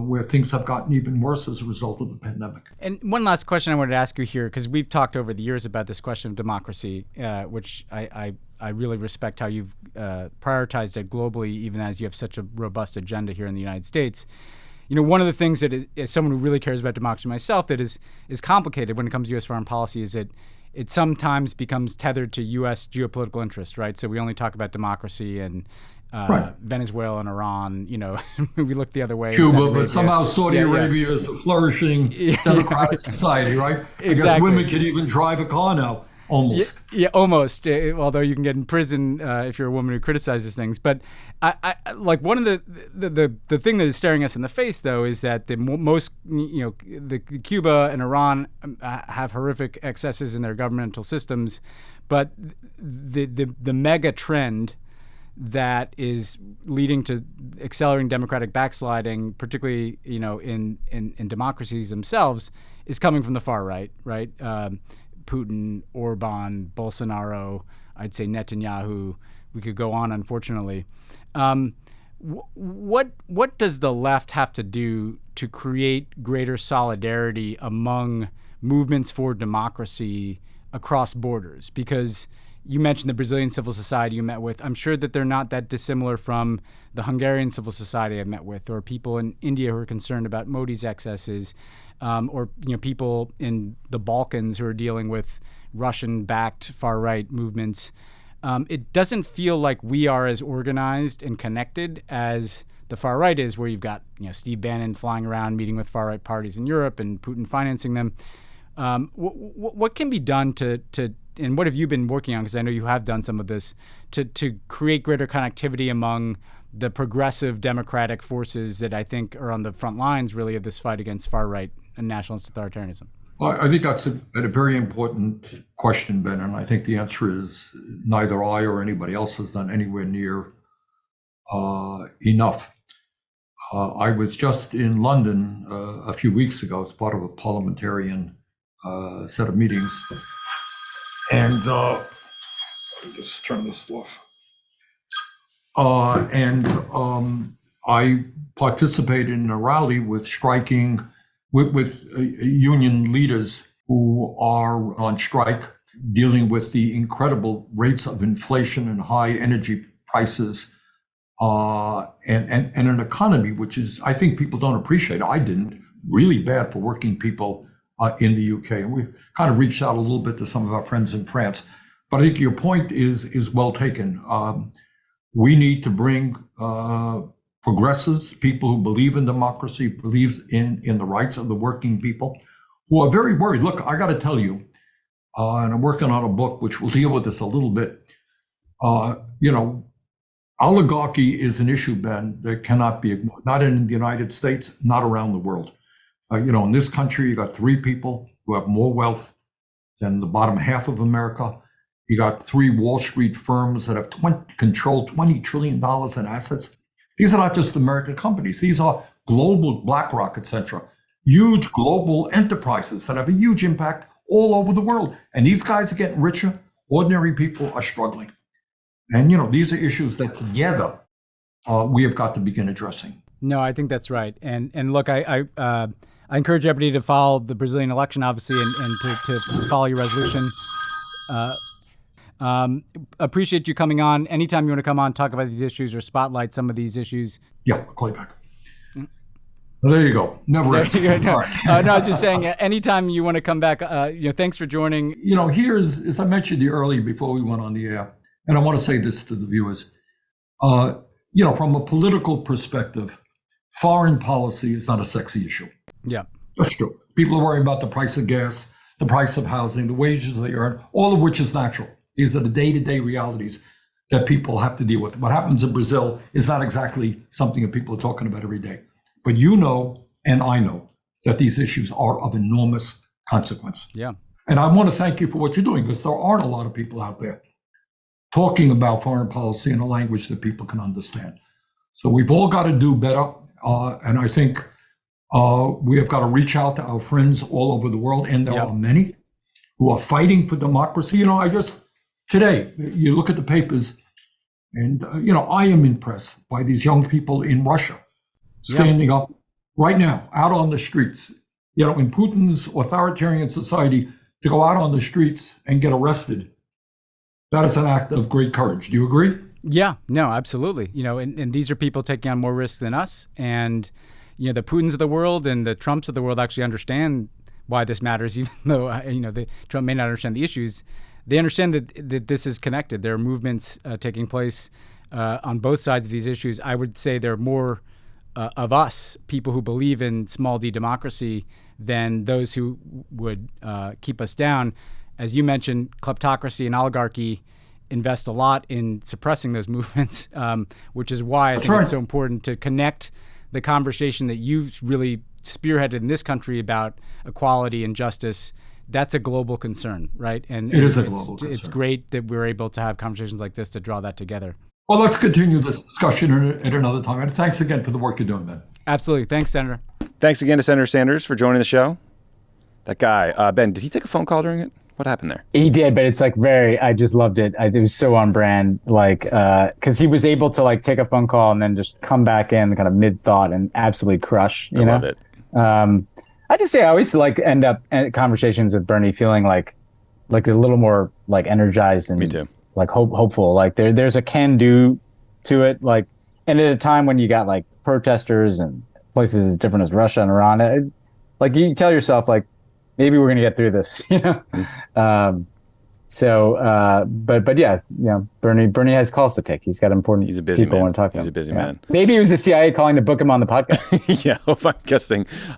where things have gotten even worse as a result of the pandemic. And one last question I wanted to ask you here, because we've talked over the years about this question of democracy, which I really respect how you've prioritized it globally, even as you have such a robust agenda here in the United States. One of the things that is, as someone who really cares about democracy myself, that is complicated when it comes to U.S. foreign policy is that it sometimes becomes tethered to U.S. geopolitical interest, right? So we only talk about democracy and right. Venezuela and Iran, we look the other way. Cuba, but somehow Saudi Arabia is a flourishing democratic society, right? Exactly. I guess women can even drive a car now, almost. Yeah, almost. Although you can get in prison if you're a woman who criticizes things. But I like one of the thing that is staring us in the face, though, is that the Cuba and Iran have horrific excesses in their governmental systems, but the mega trend that is leading to accelerating democratic backsliding, particularly in democracies themselves, is coming from the far right, right? Putin, Orban, Bolsonaro, I'd say Netanyahu. We could go on, unfortunately. What does the left have to do to create greater solidarity among movements for democracy across borders? Because you mentioned the Brazilian civil society you met with. I'm sure that they're not that dissimilar from the Hungarian civil society I met with, or people in India who are concerned about Modi's excesses, or people in the Balkans who are dealing with Russian-backed far-right movements. It doesn't feel like we are as organized and connected as the far right is, where you've got Steve Bannon flying around meeting with far-right parties in Europe and Putin financing them. What can be done to and what have you been working on, because I know you have done some of this, to create greater connectivity among the progressive democratic forces that I think are on the front lines, really, of this fight against far-right and nationalist authoritarianism? Well, I think that's a very important question, Ben, and I think the answer is neither I or anybody else has done anywhere near enough. I was just in London a few weeks ago as part of a parliamentarian set of meetings. And let me just turn this off. I participated in a rally with union leaders who are on strike, dealing with the incredible rates of inflation and high energy prices, and an economy which is, I think people don't appreciate, I didn't, really bad for working people in the UK. And we've kind of reached out a little bit to some of our friends in France. But I think your point is well taken. We need to bring progressives, people who believe in democracy, believes in the rights of the working people, who are very worried. Look, I got to tell you, and I'm working on a book which will deal with this a little bit. Oligarchy is an issue, Ben, that cannot be ignored. Not in the United States, not around the world. In this country, you got 3 people who have more wealth than the bottom half of America. You got 3 Wall Street firms that have control $20 trillion in assets. These are not just American companies. These are global, BlackRock, etc. Huge global enterprises that have a huge impact all over the world. And these guys are getting richer. Ordinary people are struggling. And, these are issues that together we have got to begin addressing. No, I think that's right. And look, I encourage everybody to follow the Brazilian election, obviously, and to follow your resolution. Appreciate you coming on. Anytime you want to come on, talk about these issues or spotlight some of these issues. Yeah, I'll call you back. Well, there you go. Never ends. No, I was just saying, anytime you want to come back, thanks for joining. Here's, as I mentioned to you earlier before we went on the air, and I want to say this to the viewers, from a political perspective, foreign policy is not a sexy issue. Yeah. That's true. People are worried about the price of gas, the price of housing, the wages they earn, all of which is natural. These are the day-to-day realities that people have to deal with. What happens in Brazil is not exactly something that people are talking about every day. But and I know that these issues are of enormous consequence. Yeah. And I want to thank you for what you're doing, because there aren't a lot of people out there talking about foreign policy in a language that people can understand. So we've all got to do better. And I think we have got to reach out to our friends all over the world. And there are many who are fighting for democracy. Today, you look at the papers and, I am impressed by these young people in Russia standing up right now, out on the streets, in Putin's authoritarian society, to go out on the streets and get arrested. That is an act of great courage. Do you agree? Yeah, no, absolutely. And these are people taking on more risks than us. And, the Putins of the world and the Trumps of the world actually understand why this matters, even though, Trump may not understand the issues. They understand that this is connected. There are movements taking place on both sides of these issues. I would say there are more of us, people who believe in small d democracy, than those who would keep us down. As you mentioned, kleptocracy and oligarchy invest a lot in suppressing those movements, which is why I think it's so important to connect the conversation that you've really spearheaded in this country about equality and justice. That's a global concern, right? And it is a global concern. It's great that we're able to have conversations like this to draw that together. Well, let's continue this discussion at another time. And thanks again for the work you're doing, Ben. Absolutely. Thanks, Senator. Thanks again to Senator Sanders for joining the show. That guy, Ben, did he take a phone call during it? What happened there? He did, but it's I just loved it. It was so on brand, because he was able to take a phone call and then just come back in kind of mid-thought and absolutely crush, I love it. I just say I always end up conversations with Bernie feeling like a little more energized and me too. Hopeful. There's a can-do to it. And at a time when you got protesters and places as different as Russia and Iran, you tell yourself maybe we're gonna get through this, But yeah, Bernie has calls to take. He's got important He's a busy people man. want to talk to him. He's a busy man. Maybe it was the CIA calling to book him on the podcast. Yeah,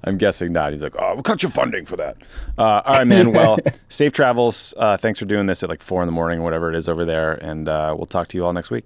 I'm guessing not. He's like, we'll cut your funding for that. All right, man. Well, safe travels. Thanks for doing this at 4 a.m, whatever it is over there. And we'll talk to you all next week.